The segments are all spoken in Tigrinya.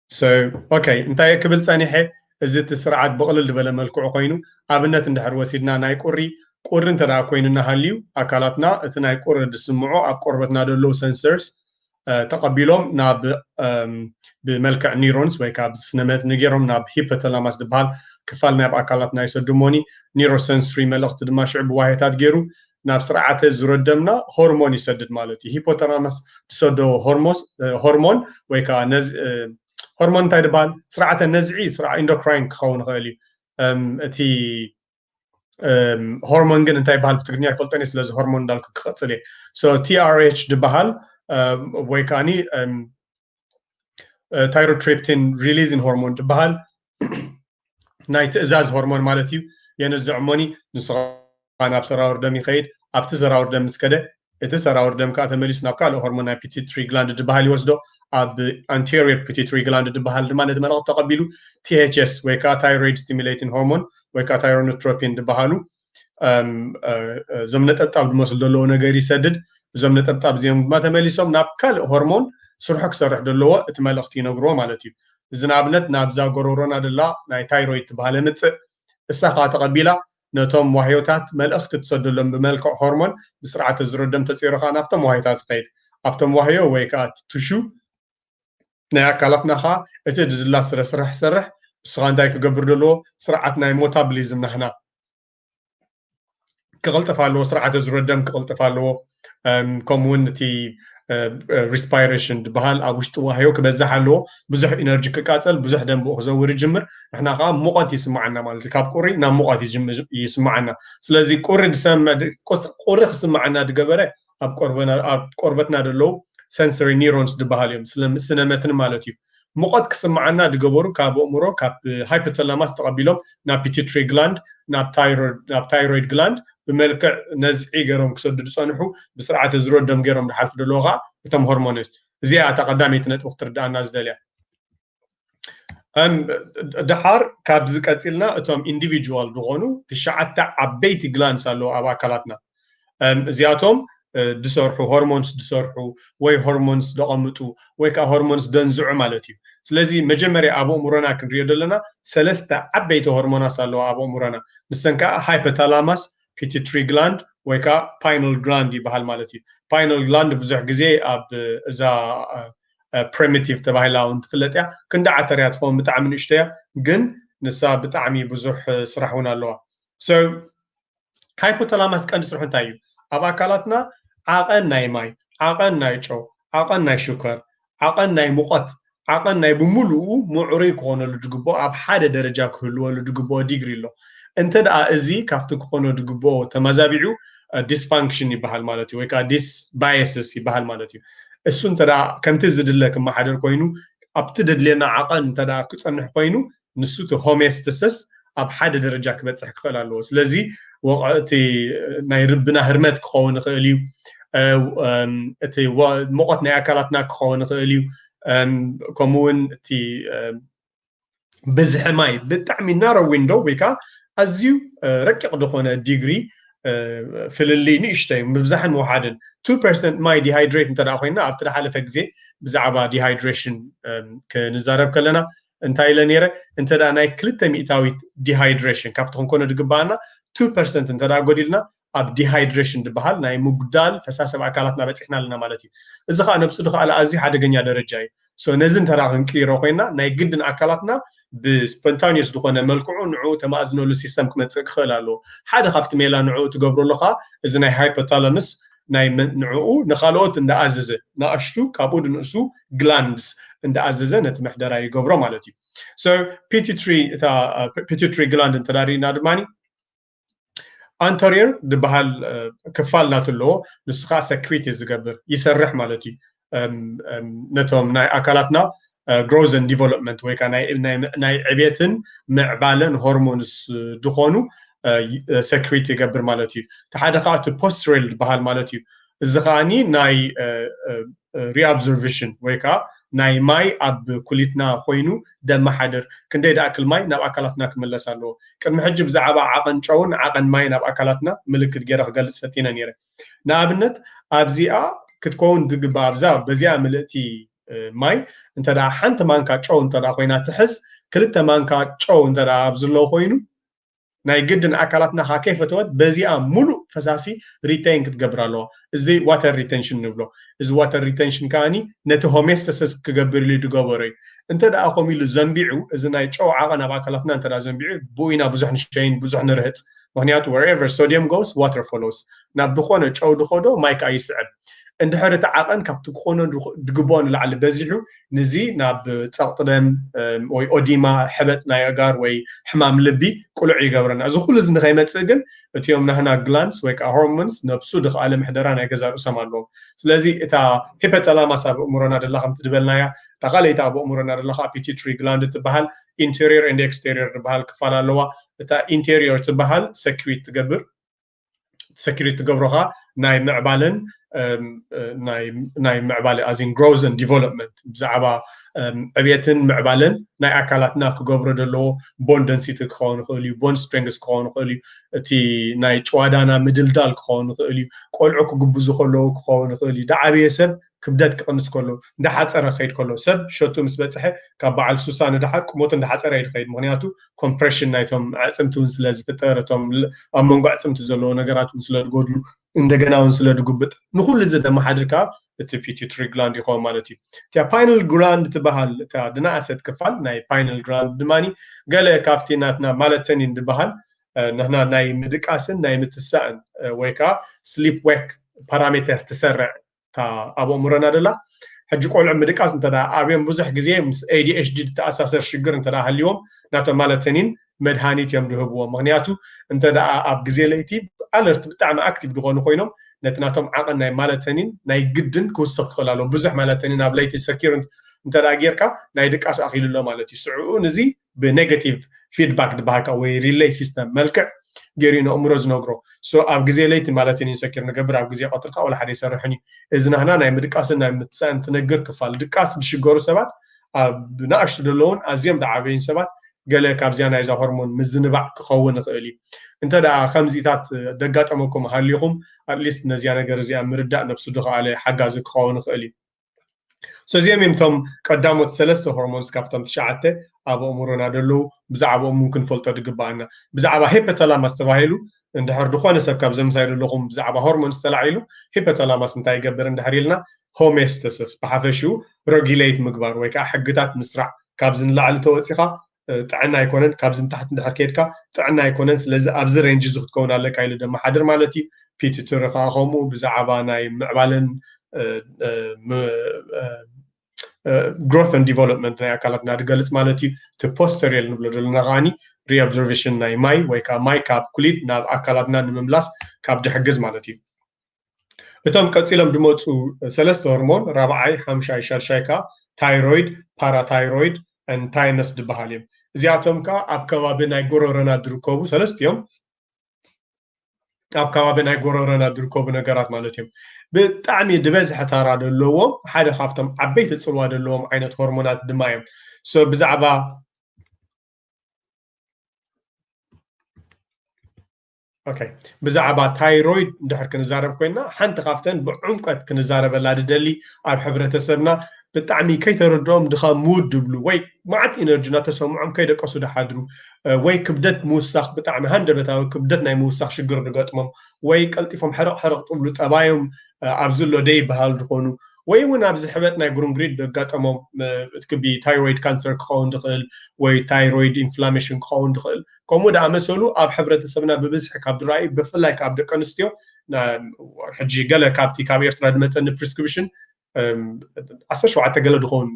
So okay እንታይ ክብል ጸኒሐ እዚ ትስርዓት በቕልል ዝበለ መልክዑ ኮይኑ ኣብነት እንድሕር ወሲድና ናይ ቁሪ እንተዳ ኮይኑና ሃልዩ ኣካላትና እቲ ናይ ቁሪ ድስምዖ ኣብ ቆርበትና ደለው ሴንሰርስ ተቐቢሎም ናብ ብመልክዕ ኒውሮንስ ወይ ካብ ስነመት ንገሮም ናብ ሂፖታላማስ ዝበሃል ክፋል ናይ ኣካላትና ይሰድሞኒ ኒውሮሴንሰሪ መልእኽቲ ድማ ሽዑ ብዋህታት ገይሩ ናብ ስርዓተ ዝረደምና ሆርሞን ይሰድድ ማለት እዩ ሂፖታላማስ ትሰዶ ሆርሞን ወይ ከዓ ነዚ ሆርሞን እንታይ ይባሃል ስርዓተ ነዝዒ ስርዓ ኢንዶክራይን ክኸውን ይኽእል እዩ እቲ ሆርሞን ግን እንታይ ይባሃል ብትግርኛ ይፈልጠኒ ስለዚ ሆርሞን እንዳልኩ ክቐፅል እየ ሶ TRH ድባሃል ወይ ከዓኒ ታይሮትሪፕቲን ሪሊዚንግ ሆርሞን ድባሃል ናይ ትእዛዝ ሆርሞን ማለት እዩ የነዝዕሞኒ ንስኻ ናብ ሰራውር ደም ይኸይድ ኣብቲ ሰራውር ደም ምስከደ እቲ ሰራውር ደም ከዓ ተመሊሱ ናብ ካልእ ሆርሞን ናይ ፒቱትሪ ግላንድ ድባሃል ይወስዶ ኣብ anterior pituitary gland ድባሃል ድማ ነቲ መልእኽቲ ተቐቢሉ THS ወይ ከዓ thyroid stimulating hormone ወይ ከዓ thyronotropin ድባሃሉ እዞም ነጠብጣብ ዝመስሉ ዘለዎ ነገር ይሰድድ እዞም ነጠብጣብ እዚኦም ድማ ተመሊሶም ናብ ካልእ ሆርሞን ስርሑ ክሰርሕ ዘለዎ እቲ መልእኽቲ ይነግርዎ ማለት እዩ እዚ ንኣብነት ናብዛ ጎረሮና ደላ ናይ ታይሮይድ ትባሃለ ምፅእ እሳ ከዓ ተቐቢላ ነቶም ዋህዮታት መልእኽቲ ትሰደሎም ብመልክዕ ሆርሞን ብስርዓተ ዝረደም ተፂሩ ከዓ ናብቶም ዋህዮታት ትኸይድ ኣብቶም ዋህዮ ወይ ከዓ ትሹ ናይ ኣካላትና ከዓ እቲ ድድላ ስራሕ ሰርሕ እስኻ እንታይ ክገብር ዘለዎ ስርዓት ናይ ሞታቦሊዝም ናህና ክቕልጥፍ ኣለዎ ስርዓተ ዝረደም ክቕልጥፍ ኣለዎ ከምኡውን እቲ respiration ድባሃል ኣብ ውሽጢ ዋህዮ ክበዛሕ ኣለዎ ብዙሕ ኢነርጂ ክቃፀል ብዙሕ ደም ብኡ ክዘውር ይጅምር ንሕና ከዓ ሙቐት ይስማዓና ማለት እዩ ካብ ቁሪ ናብ ሙቐት ይስማዓና ስለዚ ቁሪ ክስማዓና ድገበረ ኣብ ቆርበትና ደለው sensory neurons ድባሃል እዮም ስነመትን ማለት እዩ ሙቐት ክስማዓና ድገበሩ ካብ ኣእምሮ ካብ ሃይፖታላማስ ተቐቢሎም ናብ pituitary gland ናብ thyroid gland ብመልክዕ ነዝዒ ገይሮም ክሰድዱ ፀንሑ ብስርዓተ ዝረደም ገይሮም ድሓልፉ ደለዎ ከዓ እቶም ሆርሞናት እዚኣ ተቐዳሚት ነጥቢ ክትርዳእና ዝደልያ ድሓር ካብዚ ቀፂልና እቶም ኢንዲቪጁዋል ዝኾኑ ትሽዓተ ዓበይቲ ግላንስ ኣለዎ ኣብ ኣካላትና እዚኣቶም ድሰርሑ ሆርሞንስ ድሰርሑ ወይ ሆርሞንስ ደቐምጡ ወይ ከዓ ሆርሞንስ ደንዝዑ ማለት እዩ ስለዚ መጀመርያ ኣብ ኣእምሮና ክንሪኦ ዘለና ሰለስተ ዓበይቲ ሆርሞናት ኣለዋ ኣብ ኣእምሮና ንሰን ከዓ ሃይፖታላማስ ፒቱትሪ ግላንድ ወይ ከዓ ፓይናል ግላንድ ይበሃል ማለት እዩ ፓይናል ግላንድ ብዙሕ ግዜ ኣብ እዛ ፕሪሚቲቭ ተባሂላ እውን ትፍለጥ እያ ክንዲ ዓተርያ ትኸውን ብጣዕሚ ንእሽቶ እያ ግን ንሳ ብጣዕሚ ብዙሕ ስራሕ እውን ኣለዋ ሶ ሃይፖታላማስ ቀንዲ ስርሑ እንታይ እዩ ኣብ ኣካላትና ዓቐን ናይ ማይ ዓቐን ናይ ጨው ዓቐን ናይ ሽኮር ዓቐን ናይ ሙቐት ዓቐን ናይ ብምሉኡ ምዕሩይ ክኾነሉ ድግብኦ ኣብ ሓደ ደረጃ ክህልወሉ ድግብኦ ዲግሪ ኣሎ እንተደኣ እዚ ካብቲ ክኾኖ ድግብኦ ተመዛቢዑ ዲስፋንክሽን ይበሃል ማለት እዩ ወይ ከዓ ዲስባየስስ ይበሃል ማለት እዩ እሱ እንተደኣ ከምቲ ዝድለ ክመሓደር ኮይኑ ኣብቲ ደድልየና ዓቐን እንተደኣ ክፀንሕ ኮይኑ ንሱ እቲ ሆሜስታሲስ ኣብ ሓደ ደረጃ ክበፅሕ ክኽእል ኣለዎ ስለዚ ወቕቲ ናይ ርብና ህርመት ክኸውን ይኽእል እዩ እቲ ሙቐት ናይ ኣካላትና ክኸውን ይኽእል እዩ ከምኡውን እቲ ብዝሒ ማይ ብጣዕሚ ናሮ ዊንዶ ወይ ከዓ ኣዝዩ ረቂቕ ዝኾነ ዲግሪ ፍልሊ ንእሽተይ ምብዛሕን ምውሓድን 2% ማይ ዲሃይድሬት እንተደኣ ኮይና ኣብቲ ዝሓለፈ ግዜ ብዛዕባ ዲሃይድሬሽን ክንዛረብ ከለና እንታይ ኢለ ነይረ እንተደኣ ናይ 2 ሚእታዊት ዲሃይድሬሽን ካብቲ ክንኮነ ድግባአና 2% እንተደኣ ጎዲልና ኣብ ዲሃይድሬሽን ድበሃል ናይ ምጉዳል ፈሳሰብ ኣካላትና በፂሕና ኣለና ማለት እዩ እዚ ከዓ ነብሱ ድኸኣለ ኣዝዩ ሓደገኛ ደረጃ እዩ ሶ ነዚ እንተደኣ ክንቅይሮ ኮይና ናይ ግድን ኣካላትና ብስፖንታኒየስ ዝኾነ መልክዑ ንዕኡ ተማእዝነሉ ሲስተም ክመፅእ ክኽእል ኣለዎ ሓደ ካብቲ ሜላ ንዕኡ ትገብረሉ ከዓ እዚ ናይ ሃይፖታላመስ ናይ ንዕኡ ንኻልኦት እንዳኣዘዘ ንኣሽቱ ካብኡ ድንእሱ ግላንድስ እንዳኣዘዘ ነቲ ምሕደራ ይገብሮ ማለት እዩ ሶ ፒቱትሪ ግላንድ እንተዳሪእና ድማኒ anterior ድበሃል ክፋል ናትለዎ ንሱ ከዓ ሰክሪት ዝገብር ይሰርሕ ማለት እዩ ነቶም ናይ ኣካላትና growth and development ወይ ከዓ ናይ ዕብየትን ምዕባለን ሆርሞንስ ድኾኑ ሰክሪት ይገብር ማለት እዩ ተሓደ ከዓ እቲ ፖስትራል ድበሃል ማለት እዩ እዚ ከዓኒ ናይ ሪኣብዞርቬሽን ወይ ከዓ ናይ ማይ ኣብ ኩሊትና ኮይኑ ደመሓደር ክንደይ ደኣክል ማይ ናብ ኣካላትና ክምለስ ኣለዎ ቅድሚ ሕጂ ብዛዕባ ዓቐን ጨውን ዓቐን ማይ ናብ ኣካላትና ምልክት ገይረ ክገልፅ ፈቲነ ነይረ ንኣብነት ኣብዚኣ ክትከውን ትግባእ ኣብዛ በዚኣ ምልእቲ ማይ እንተዳ ሓንቲ ማንካ ጨው እንተዳ ኮይና ትሕዝ ክልተ ማንካ ጨው እንተዳ ኣብዝሎ ኮይኑ ናይ ግድን ኣካላትና ከይፈተወት በዚኣ ሙሉእ ፈሳሲ ሪቴይን ክትገብር ኣለዋ እዚ ዋተር ሪቴንሽን ንብሎ እዚ ዋተር ሪቴንሽን ከዓኒ ነቲ ሆሜስታሲስ ክገብር ኢሉ ዝገበሮ እዩ እንተዳ ከምኡ ኢሉ ዘንቢዑ እዚ ናይ ጨው ዓቐን ኣብ ኣካላትና እንተዳ ዘንቢዑ ብኡኢና ብዙሕ ንሸይን ብዙሕ ንርህፅ ምክንያቱ wherever sodium goes water follows ናብ ድኾነ ጨው ድኾዶ ማይ ከዓ ይስዕብ እንድሕር እቲ ዓቐን ካብቲ ክኾነ ድግቦ ንላዕሊ በዚሑ ነዚ ናብ ፀቕጢ ደም ወይ ኦዲማ ሕበጥ ናይ ኣጋር ወይ ሕማም ልቢ ቁልዕ ይገብረና እዚ ኩሉ እዚ ንኸይመፅእ ግን እትዮም ናህና ግላንስ ወይ ከዓ ሆርሞንስ ነብሱ ድኽኣለ ምሕደራ ናይ ገዛ ርእሶም ኣለዎም ስለዚ እታ ሂፖታላማስ ኣብ እምሮና ደላ ከምቲ ድበልናያ ተኻለይታ ኣብ እምሮና ደለካ ፒቱትሪ ግላንድ ትበሃል ኢንቴሪየር ኤንድ ኤክስቴሪየር ትበሃል ክፋል ኣለዋ እታ ኢንቴሪየር ትበሃል ሰክሪት ትገብር ሰክሪት ትገብሮኻ ናይ ምዕባልን ናይ ምዕባለ as in growth and development ብዛዕባ ዕብየትን ምዕባልን ናይ ኣካላትና ክገብሮ ዘለዎ ቦን ደንሲቲ ክኸውን ይኽእል እዩ ቦን ስትሬንግስ ክኸውን ይኽእል እዩ እቲ ናይ ጨዋዳና ምድልዳል ክኸውን ይኽእል እዩ ቆልዑ ክግብዙ ከለዉ ክኸውን ይኽእል እዩ ዳዓበየ ሰብ ክብደት ክቕንስ ከሎ እንዳሓፀረ ክኸይድ ከሎ ሰብ ሸቱ ምስ በፅሐ ካብ በዓል ሱሳ ንድሓር ቁመቱ እንዳሓፀረ ይድኸይድ ምክንያቱ ኮምፕሬሽን ናይቶም ኣዕፅምቲ እውን ስለ ዝፍጠር እቶም ኣብ መንጎ ኣዕፅምቲ ዘለዎ ነገራት እውን ስለ ዝጎድሉ እንደገና እውን ስለ ዝጉብጥ ንኩሉ እዚ ደመሓድርካ እቲ ፒቱትሪ ግላንድ ይኸውን ማለት እዩ እታ ፓይናል ግላንድ ትበሃል እታ ድናእሰት ክፋል ናይ ፓይናል ግላንድ ድማኒ ገለ ካብቲ ናትና ማለተኒን ድበሃል ንሕና ናይ ምድቃስን ናይ ምትሳእን ወይ ከዓ ስሊፕ ዌክ ፓራሜተር ትሰርዕ ኣብ እምሮና ደላ ሕጂ ቆልዑ ምድቃስ እንተዳ ኣብዮም ብዙሕ ግዜ ምስ ADHD ተኣሳሰር ሽግር እንተዳ ሃልዮም ናቶም ማለተኒን መድሃኒት እዮም ዝህብዎም ምክንያቱ እንተዳ ኣብ ግዜ ለይቲ ኣለርት ብጣዕሚ ኣክቲቭ ዝኾኑ ኮይኖም ነቲ ናቶም ዓቐን ናይ ማለተኒን ናይ ግድን ክውስኽ ክኽእል ኣሎ ብዙሕ ማለተኒን ኣብ ለይቲ ሰኪር እንተዳ ጌርካ ናይ ድቃስ ኣኺሉሎ ማለት እዩ ስዑኡ ነዚ ብኔጋቲቭ ፊድባክ ድበሃልካ ወይ ሪሌይ ሲስተም መልክዕ ገይሩ እምሮ ዝነግሮ ኣብ ግዜ ለይቲ ማለተኒን ሰኪር ንገብር ኣብ ግዜ ቀትልካ ወላ ሓደ ይሰርሕን እዩ እዚ ናህና ናይ ምድቃስን ናይ ምትሳእን ትነግር ክፋል ድቃስ ዝሽገሩ ሰባት ኣብ ንኣሽቱ ዘለውን ኣዝዮም ዳዓበይን ሰባት ገለ ካብዚያ ናይዛ ሆርሞን ምዝንባዕ ክኸውን ይኽእል እዩ እንተዳ ከምዚታት ደጋጠመኩም ሃልይኹም ኣትሊስት ነዚያ ነገር እዚኣ ምርዳእ ነብሱ ድኸኣለ ሓጋዚ ክኸውን ይኽእል እዩ እዚኦም እቶም ቀዳሞት ሰለስተ ሆርሞንስ ካብቶም ትሽዓተ ኣብ እምሮና ደለዉ ብዛዕባኦም ክንፈልጦ ድግባአና ብዛዕባ ሂፖታላማስ ተባሂሉ እንድሕር ድኾነ ሰብ ካብ ዘምሳይ ዘለኹም ብዛዕባ ሆርሞንስ ተላዒሉ ሂፖታላማስ እንታይ ይገብር እንድሕር ኢልና ሆሜስታሲስ ብሓፈሽኡ ሬጉሌት ምግባር ወይ ከዓ ሕግታት ምስራዕ ካብዚ ንላዕሊ ተወፂኻ ጥዕና ኣይኮነን ካብዚ ንታሕቲ እንድሕር ከይድካ ጥዕና ኣይኮነን ስለዚ ኣብዚ ሬንጅ እዚ ክትከውን ኣለካ ኢሉ ደመሓድር ማለት እዩ ፒቱትሪ ከዓ ከምኡ ብዛዕባ ናይ ምዕባልን growth and development ናይ ኣካላትና ድገልፅ ማለት እዩ እቲ ፖስተሪየር ንብሎ ዘለና ከዓኒ reobservation ናይ ማይ ወይ ከዓ ማይ ካብ ኩሊት ናብ ኣካላትና ንምምላስ ካብ ድሕግዝ ማለት እዩ እቶም ቀፂሎም ድመፁ ሰለስተ ሆርሞን ራብዓይ ሓምሻይ ሻድሻይ ከዓ ታይሮይድ ፓራታይሮይድ and ታይመስ ድበሃል እዮም እዚኣቶም ከዓ ኣብ ከባቢ ናይ ጎረሮና ዝርከቡ ሰለስቲኦም ኣብ ከባቢ ናይ ጎረሮና ዝርከቡ ነገራት ማለት እዮም ብጣዕሚ ድበዝሐ ታራ ዘለዎም ሓደ ካብቶም ዓበይቲ ፅልዋ ዘለዎም ዓይነት ሆርሞናት ድማ እዮም ብዛዕባ ብዛዕባ ታይሮይድ እንድሕር ክንዛረብ ኮይና ሓንቲ ካብተን ብዕምቀት ክንዛረበላ ድደሊ ኣብ ሕብረተሰብና ብጣዕሚ ከይተረድኦም ድኻ ሙድ ድብሉ ወይ ማዓት ኢነርጂ እናተሰምዖም ከይደቀሱ ድሓድሩ ወይ ክብደት ምውሳኽ ብጣዕሚ ሃንደበታዊ ክብደት ናይ ምውሳኽ ሽግር ድገጥሞም ወይ ቀልጢፎም ሕርቕ ጥብሉ ጠባዮም ኣብዚ ሎ ደይ ይበሃል ድኾኑ ወይ እውን ኣብዚ ሕበጥ ናይ ጉርንጉሪት ደጋጠሞም እትክቢ ታይሮይድ ካንሰር ክኸውን ድኽእል ወይ ታይሮይድ ኢንፍላሜሽን ክኸውን ድኽእል ከምኡ ዳኣመሰሉ ኣብ ሕብረተሰብና ብብዝሒ ካብ ዝረኣዩ ብፍላይ ካብ ደቂ ኣንስትዮ ሕጂ ገለ ካብቲ ካብ ኤርትራ ድመፀኒ ፕሪስክሪፕሽን 17 ገለ ድኸውን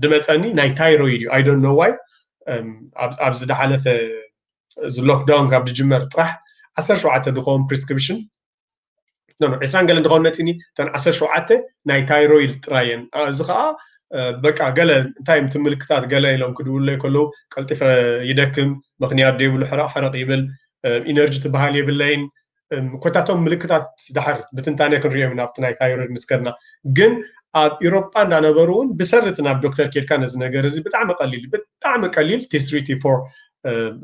ድመፀኒ ናይ ታይሮይድ እዩ I don't know why ኣብዚ ዝሓለፈ እዚ ሎክዳውን ካብ ድጅመር ጥራሕ 17 ድኸውን ፕሪስክሪፕሽን عسران قال ندخل متني تن 17 ناي تايرويد تراين زخا بقى قال تايم تملكتات قال لهم كدول لي كله قلطف يدكم مغنيات ديبل حرق يبل انرجي تبهال يبلين كوتاتهم ملكتات دحر بتنتاني كنريو من ناي تايرويد مسكرنا جن اوروبا نابرون بسرتنا بدكتور كيل كان از نغر زي بتاع قليل تي 3 تي 4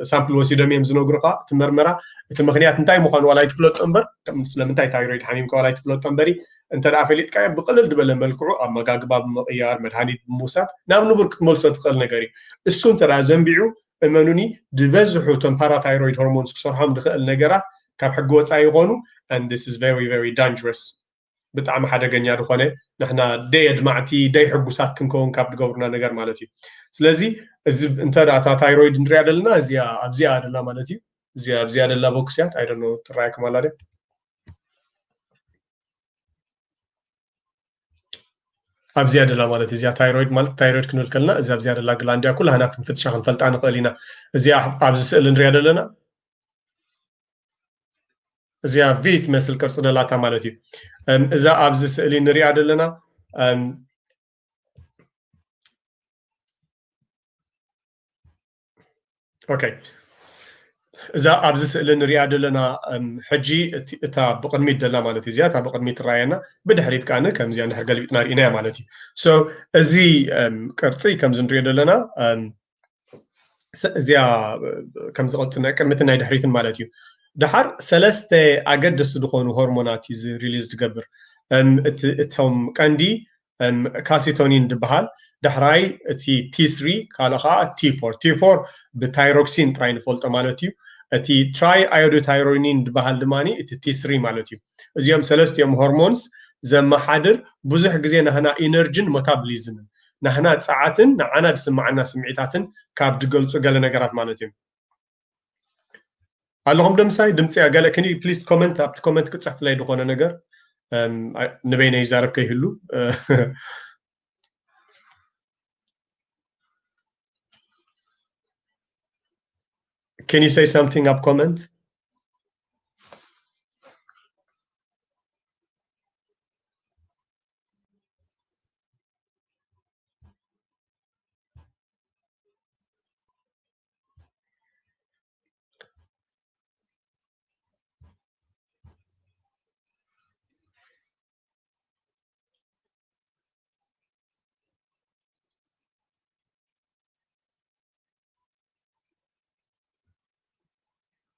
ሳምፕል ወሲዶም እዮም ዝነግሩካ ትመርመራ እቲ ምክንያት እንታይ ምዃኑ ዋላ ይትፍለጡ እምበር ስለምንታይ ታይሮይድ ሓሚምካ ዋላ ይትፍለጡ እምበሪ እንተደኣ ፈሊጥካዮ ብቅልል ዝበለ መልክዑ ኣብ መጋግባ ብምቕያር መድሃኒት ብምውሳድ ናብ ንቡር ክትመልሶ ትኽእል ነገር እዩ እሱ እንተደኣ ዘንቢዑ እመኑኒ ድበዝሑ እቶም ፓራታይሮይድ ሆርሞንስ ክሰርሖም ዝኽእል ነገራት ካብ ሕጊ ወፃኢ ይኾኑ and this is very very dangerous ብጣዕሚ ሓደገኛ ዝኾነ ንሕና ደይ ኣድማዕቲ ደይ ሕጉሳት ክንከውን ካብ ዝገብሩና ነገር ማለት እዩ ስለዚ እዚ እንተደኣ እታ ታይሮይድ ንሪኣ ዘለና እዚኣ ኣብዚኣ ደላ ማለት እዩ እዚኣ ኣብዚኣ ደላ ቦክስያት ኣይ ዶንት ኖ ትራኣይኩም ኣላ ድያ ኣብዚኣ ደላ ማለት እዚኣ ታይሮይድ ማለት ታይሮይድ ክንብል ከለና እዚ ኣብዚኣ ደላ ግላንድያ ኩላህና ክንፍትሻ ክንፈልጣ ንኽእል ኢና እዚኣ ኣብዚ ስእሊ ንሪኣ ዘለና እዚኣ ቪ ትመስል ቅርፂ ደላታ ማለት እዩ እዛ ኣብዚ ስእሊ ንሪኣ ዘለና ኦኬ እዛ ኣብዚ ስእሊ ንሪኣ ዘለና ሕጂ እታ ብቅድሚት ደላ ማለት እዩ እዚኣ እታ ብቅድሚት ትረኣየና ብድሕሪት ከዓነ ከምዚኣ እንድሕር ገልቢጥና ርኢናያ ማለት እዩ ሶ እዚ ቅርፂ ከምዚ ንሪኦ ዘለና እዚኣ ከምዚ ቅርፂ ናይ ቅድሚትን ናይ ድሕሪትን ማለት እዩ ድሓር ሰለስተ ኣገደስቲ ዝኾኑ ሆርሞናት እዩ ሪሊዝ ትገብር እቶም ቀንዲ ካልሲቶኒን ዝበሃል ድሕራይ እቲ T3 ካልእ ከዓ T4 T4 ብታይሮክሲን ጥራይ ንፈልጦ ማለት እዩ እቲ ትራይ ኣዮዶታይሮኒን ዝበሃል ድማኒ እቲ T3 ማለት እዩ እዚኦም ሰለስቲኦም ሆርሞንስ ዘመሓድር ብዙሕ ግዜ ንሕና ኢነርጂን ሜታቦሊዝምን ንሕና ፃዓትን ንዓና ዝስማዓና ስምዒታትን ካብ ዝገልፁ ገለ ነገራት ማለት እዩ ኣለኹም ደምሳይ ድምፂ ገለ ክኒ ፕሊዝ ኮመንት ኣብቲ ኮመንት ክፅሕፍለይ ዝኾነ ነገር ንበይነ ይዛረብ ከይህሉ Can you say something up comment?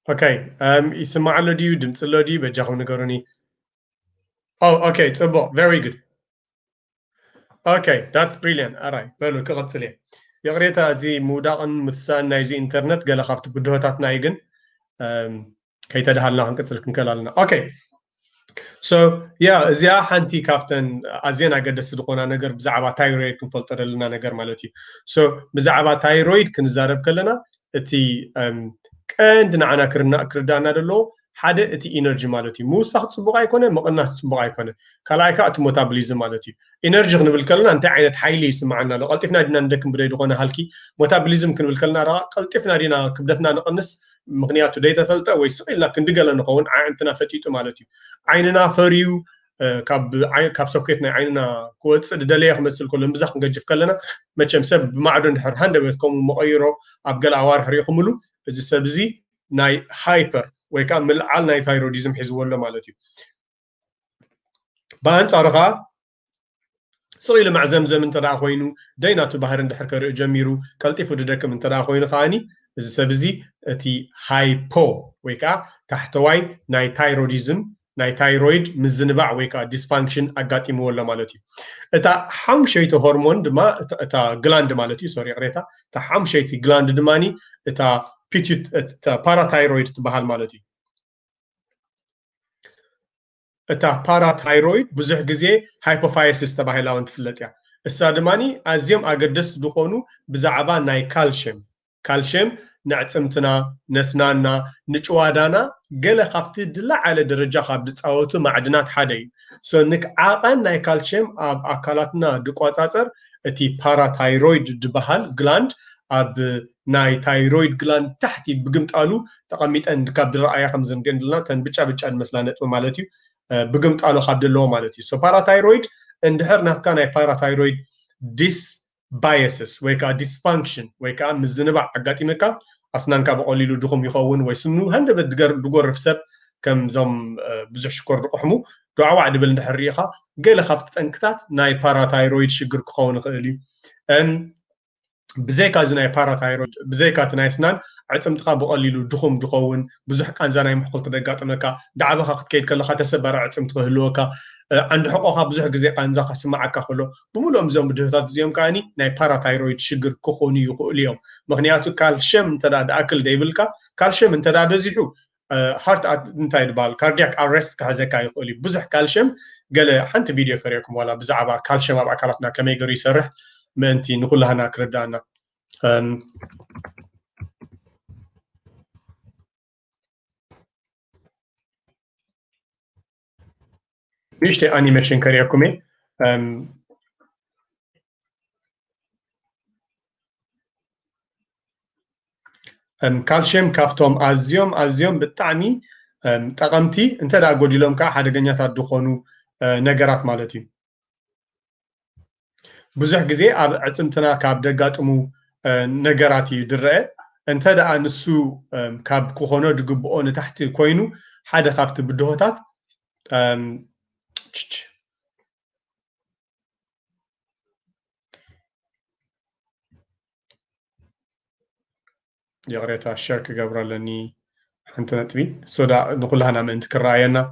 Okay, يسمع له ديو دمت له دي بجاهم نقرني. Oh, okay, صبوا, very good. Okay, that's brilliant. Alright, بلو كغت سليه. يقريتها زي موداقن مثال نايزي انترنت قال خافت بدوهتات نايجن. كي تدهالنا هنكسل كنكلالنا. Okay. So yeah, زي حنتي كافتن أزينا قد صدقونا نجر بزعبة تايرويد كنفلتر لنا نجر مالتي. So بزعبة تايرويد كنزارب كلنا تي كأن عنا كردانا دلو حدا تي إنرجي مالتي مو سخت صبغة يكونه مقناس صبغة يكونه كلايكا ميتابوليزم مالتي إنرجي خن بالكلنا أنت عينت حيلي سمعنا لو قلتفنا دينا ندكم بداية دقونا هالكي ميتابوليزم كن بالكلنا را قلتفنا دينا كبدتنا نقنس مغنياتو ديتا فلتا ويسقيل لكن دقلا نقون عينتنا فتيتو مالتي عيننا فريو كاب سوكيتنا عيننا كوت دليه مثل كل مزخ نجف كلنا ما سب معدن حر هندا بتكم مغيرو أبقى العوار حريقهم له እዚ ሰብ እዚ ናይ ሃይፐር ወይ ከዓ ምልዓል ናይ ታይሮይዲዝም ሒዝዎ ኣሎ ማለት እዩ ብኣንፃሩ ከዓ ስቂሉ ማዕዘምዘም እንተደኣ ኮይኑ ደይናቱ ባህሪ እንድሕር ከርኢ ጀሚሩ ቀልጢፉ ድደክም እንተደኣ ኮይኑ ከዓኒ እዚ ሰብ እዚ እቲ ሃይፖ ወይ ከዓ ታሕተዋይ ናይ ታይሮይዲዝም ናይ ታይሮይድ ምዝንባዕ ወይ ከዓ ዲስፋንክሽን ኣጋጢምዎ ኣሎ ማለት እዩ እታ ሓሙሸይቲ ሆርሞን ድማ እታ ግላንድ ማለት እዩ ሶሪ ቅሬታ እታ ሓሙሸይቲ ግላንድ ድማኒ እታ ፓራታይሮይድ ትበሃል ማለት እዩ እታ ፓራታይሮይድ ብዙሕ ግዜ ሃይፖፋይሲስ ተባሂላ እውን ትፍለጥ እያ እሳ ድማኒ ኣዝዮም ኣገደስቲ ዝኾኑ ብዛዕባ ናይ ካልሽየም ንዕፅምትና ነስናና ንጭዋዳና ገለ ካብቲ ድላዓለ ደረጃ ካብ ዝፃወቱ ማዕድናት ሓደ እዩ ሶ ንክዓቐን ናይ ካልሽየም ኣብ ኣካላትና ድቆፃፀር እቲ ፓራታይሮይድ ዝበሃል ግላንድ ኣብ ናይ ታይሮይድ ግላንድ ታሕቲ ብግምጣሉ ተቐሚጠን ካብ ዝረኣያ ከም ዝንሪአን ዘለና ተን ብጫ ዝመስላ ነጥቢ ማለት እዩ ብግምጣሉ ካብ ዘለዎ ማለት እዩ ሶ ፓራታይሮይድ እንድሕር ናትካ ናይ ፓራታይሮይድ ዲስባየስስ ወይ ከዓ ዲስፋንክሽን ወይ ከዓ ምዝንባዕ ኣጋጢምካ ኣስናንካ ብቐሊሉ ድኹም ይኸውን ወይ ስኑ ሃንደበት ድጎርፍ ሰብ ከምዞም ብዙሕ ሽኮር ድቑሕሙ ዱዓዋዕ ድብል እንድሕር ሪኢኻ ገለ ካብቲ ጠንቅታት ናይ ፓራታይሮይድ ሽግር ክኸውን ይኽእል እዩ بزيكا زناي باراثايرويد بزيكا تنايسنان عصمتك بقليلو دخوم دخون بزح كانزا ناي محقول تدغاطمكا دعبها كتكيد كلها تسبر عصمتك هلوكا عند حقوقها بزح غزي قانزا خسمعكا خلو بمولهم زوم بدهتات زيوم كاني ناي باراثايرويد شجر كخوني يخول اليوم مغنياتو كالشيم تداد اكل ديبلكا كالشيم انتدا بزيحو هارت انتاي دبال كاردياك ارست كازكا يقولي بزح كالشيم قال حنت فيديو كريكم ولا بزعبا كالشيم ابا اكلاتنا كما يقدر يسرح منتي نقولها هنا كردانا بيشتي انيميشن كريكم كالشيم كافتوم ازيوم بالطعمي طقمتي انت دا غوديلوم كا حدغኛታት دخونو ነገራት ማለት እዩ ብዙሕ ግዜ ኣብ ዕፅምትና ካብ ደጋጥሙ ነገራት እዩ ድርአ እንተ ደኣ ንሱ ካብ ክኾኖ ድግብኦ ንታሕቲ ኮይኑ ሓደ ካብቲ ብድሆታት يغريتا شير كغبر لني حنت نطبي سودا نقولها من تكراينا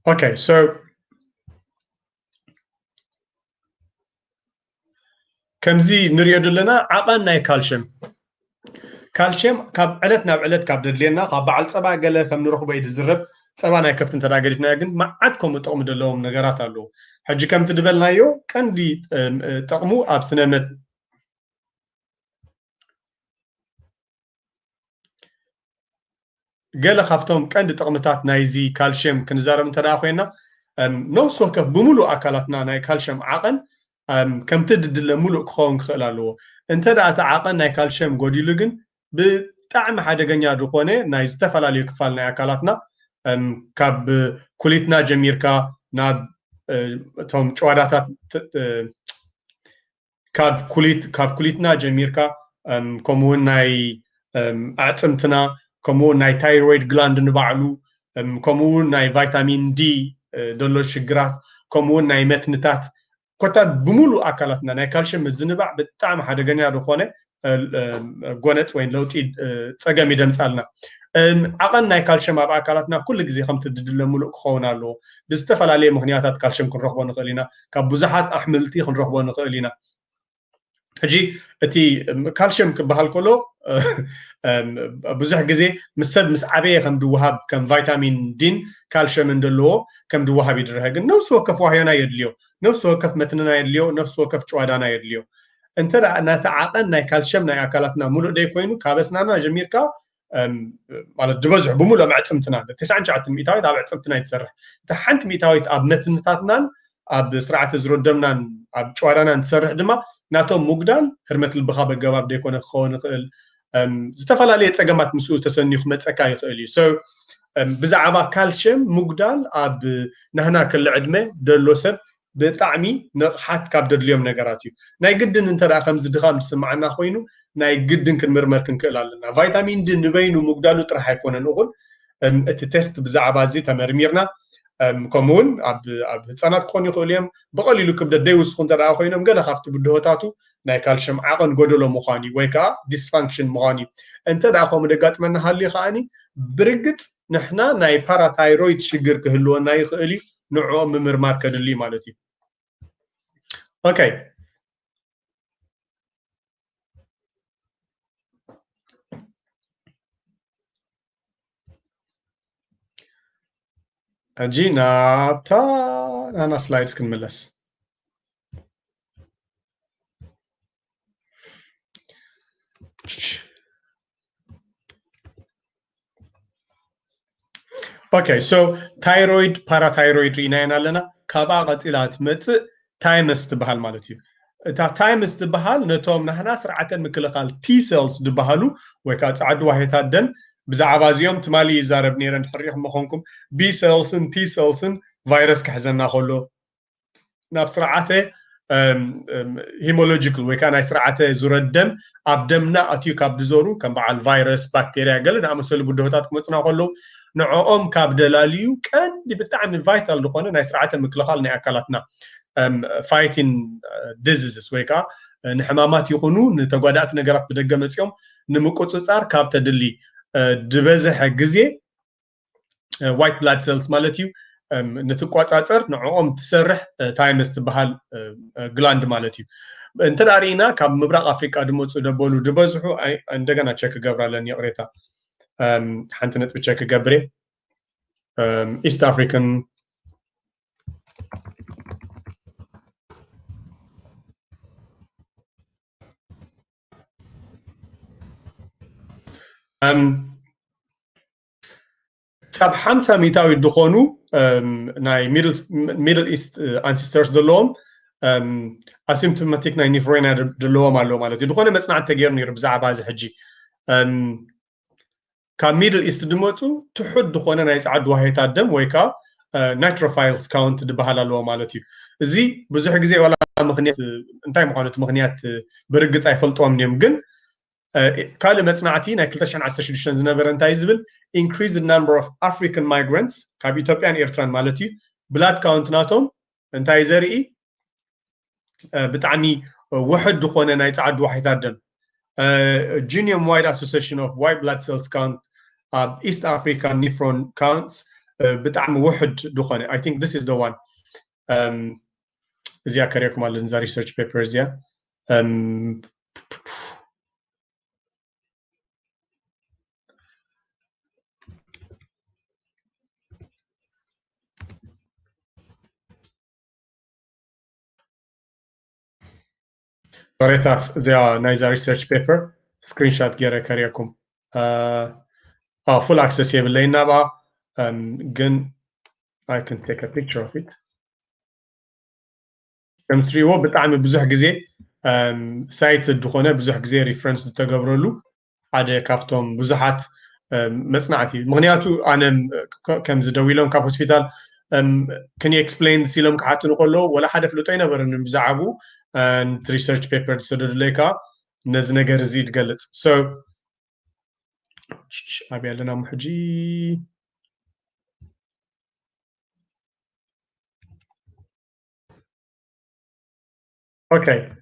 Okay, so كمزي نريد لنا عقل ناي كالشيم كاب علت ناب علت كاب دلينا كاب بعل صبا قال كم نروح بيد الزرب صبا ناي كفت انت راجلتنا جن ما عدكم تقوم دلهم نجارات له حجي كم تدبلنا يو كان دي تقمو اب سنمت قال خفتهم كان دي تقمتات نايزي كالشيم كنزارم انت راخوينا نو سوكف بمولو اكلاتنا ناي كالشيم عقل كم تدل مولو كخون خلالو انت دا تعاقل ناي كالشيم غوديلو جن بطعم حدغኛ ድኾነ ናይ ዝተፈላለዩ ክፋል ናይ አካላትና ካብ ኩሊትና ጀሚርካ ናብ ቶም ጨዋዳታት ካብ ኩሊትና ጀሚርካ ከምኡውን ናይ ኣጽምትና ከምኡውን ናይ ታይሮይድ ግላንድ ንባዕሉ ከምኡውን ናይ ቫይታሚን ዲ ደሎ ሽግራት ከምኡውን ናይ መትንታት ኮታት ብሙሉ አካላትና ናይ ካልሽየም ዝንባዕ በጣም ሓደገኛ ድኾነ ጎነት ወይ ለውጢ ፀገም ይደምጻልና ዓቐን ናይ ካልሽየም ኣብ አካላትና ኩሉ ግዜ ከምቲ ድድለሙሉ ክኸውን ኣለዎ ብዝተፈላለየ ምክንያታት ካልሽየም ክንረኽቦ ንኽእል ኢና ካብ ብዙሓት ኣሕምልቲ ክንረኽቦ ንኽእል ኢና ሕጂ እቲ ካልሽየም ክበሃል ከሎ ብዙሕ ግዜ ምሰብ ምስ ዓበየ ከም ድወሃብ ከም ቫይታሚን ዲን ካልሽየም እንደለዎ ከም ድወሃብ ይድረህ ግን ነፍሲ ወከፍ ዋህዮና የድልዮ ነፍሲ ወከፍ መትንና የድልዮ ነፍሲ ወከፍ ጨዋዳና የድልዮ እንተ ናተዓቐን ናይ ካልሽየም ናይ አካላትና ሙሉእ ደይ ኮይኑ ካበስናና ጀሚርካ ማለት ድበዝሕ ብሙሉእ ማዕፅምትና 99 ሚእታዊት ኣብ ዕፅምትና ይትሰርሕ እቲ ሓንቲ ሚእታዊት ኣብ መትንታትናን ኣብ ስርዓተ ዝሮደምናን ኣብ ጨዋዳናን ትሰርሕ ድማ ናቶም ሙግዳል ህርመት ልብኻ በገባብ ደይኮነ ክኸውን ይኽእል ዝተፈላለዩ ፀገማት ምስኡ ተሰኒኹ መፀካ ይኽእል እዩ ሶ ብዛዕባ ካልሽየም ሙግዳል ኣብ ናህና ክል ዕድመ ደሎ ሰብ ብጣዕሚ ንቕሓት ካብ ደድልዮም ነገራት እዩ ናይ ግድን እንተደኣ ከምዚ ድኻም ዝስማዓና ኮይኑ ናይ ግድን ክንምርመር ክንክእል ኣለና ቫይታሚን ዲ ንበይኑ ሙግዳሉ ጥራሕ ኣይኮነን እኹን እቲ ቴስት ብዛዕባ እዚ ተመርሚርና ከምኡውን ኣብ ህፃናት ክኾኑ ይኽእሉ እዮም ብቐሊሉ ክብደት ደይውስኹ እንተደኣ ኮይኖም ገለ ካብቲ ብድሆታቱ ናይ ካልሽየም ዓቐን ጎደሎ ምዃኑ ወይ ከዓ ዲስፋንክሽን ምዃኑ እንተደኣ ከምኡ ደጋጥመና ሃልዩ ከዓኒ ብርግፅ ንሕና ናይ ፓራታይሮይድ ሽግር ክህልወና ይኽእል እዩ ንዕኦም ምምርማር ከድልዩ ማለት እዩ ኦኬ أجي نابتا أنا سلايدز كنملس Okay, so thyroid, parathyroid رينا لنا كابا قتيلات متص تايمس تبهال مالتيو تا تايمس تبهال نتوم نحنا سرعة مكلقال تي سيلز تبهالو وكا تعد واحدة دن بزعبا زيوم تمالي يزارب نيرن حريق مخونكم بي سيلسن تي سيلسن فيروس كحزنا خلو ناب سرعته هيمولوجيكال وكان يسرعته زردم أبدمنا أتيو كاب دزورو كم بعد الفيروس بكتيريا قال نعم سلب الدهوتات كمصنع كله نعوم كاب دلاليو كان دي بتعمل فيتال دقونا نيسرعته مكلخال نأكلتنا fighting diseases ويكا نحمامات يقولون نتقادات نجارات بدقة يوم نمكوت صار كاب تدلي دبزة حجزية white blood cells مالتيو نتقوات صار نعوم تسرح تايمس تبهال gland مالتيو انت دارينا كاب مبرق أفريقيا دموت دبولو دبزحو عندنا تشيك جبرا لن يقريتا حنتنت بتشيك جبري East African سب 5 ميتاوي دخونو ناي ميدل ايست انسيسترز دلوم اسيمتوماتيك ناي نيفرينا دلوم مالو مالتي دخونه مصنع تغير نير بزعبا زي حجي كا ميدل ايست دموتو تحد دخونه ناي سعد وهيتا دم ويكا نيتروفايلز كاونت دبهالالو مالتي زي بزح غزي ولا مخنيات انتاي مخانت مخنيات برغص ايفلطوم نيم جن كالي مصنعتي نا 2016 زنبر انتاي زبل increase the number of African migrants كاب إثيوبيان إيرتران مالتي blood count ناتهم انتاي زرقي بتعني واحد دخونه ناي تعد واحد دم genome wide association of white blood cells count East African nephron counts بتعني واحد دخونه I think this is the one زي أكريكم على النزار research papers yeah قريتها زي نايزا research paper screen shot جيرا كريكم full access يبلينا با جن I can take a picture of it كمثري هو بتعمل بزح جزء سايت الدخونه بزح جزء ريفرنس تجبرلو هذا كافتهم بزحات مصنعتي مغنياتو انا كم زدويلهم كاب هوسبيتال can you explain سيلهم كحات نقولو ولا حدا فلوتاي نبر بزعبو and research paper سدد ليكا نز نجر زيد قلت so ابي لنا محجي اوكي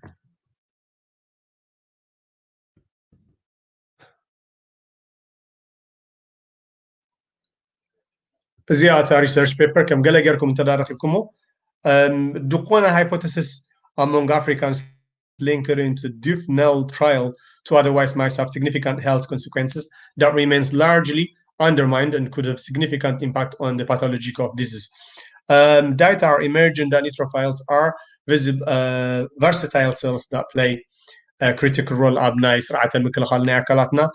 زيادة research paper كم قال جركم تداركمو دقونا hypothesis among Africans linked into Dufnell trial to otherwise might have significant health consequences that remains largely undermined and could have significant impact on the pathology of disease. Data are emerging that neutrophils are versatile cells that play a critical role in سرعة المكلخال ناكلاتنا.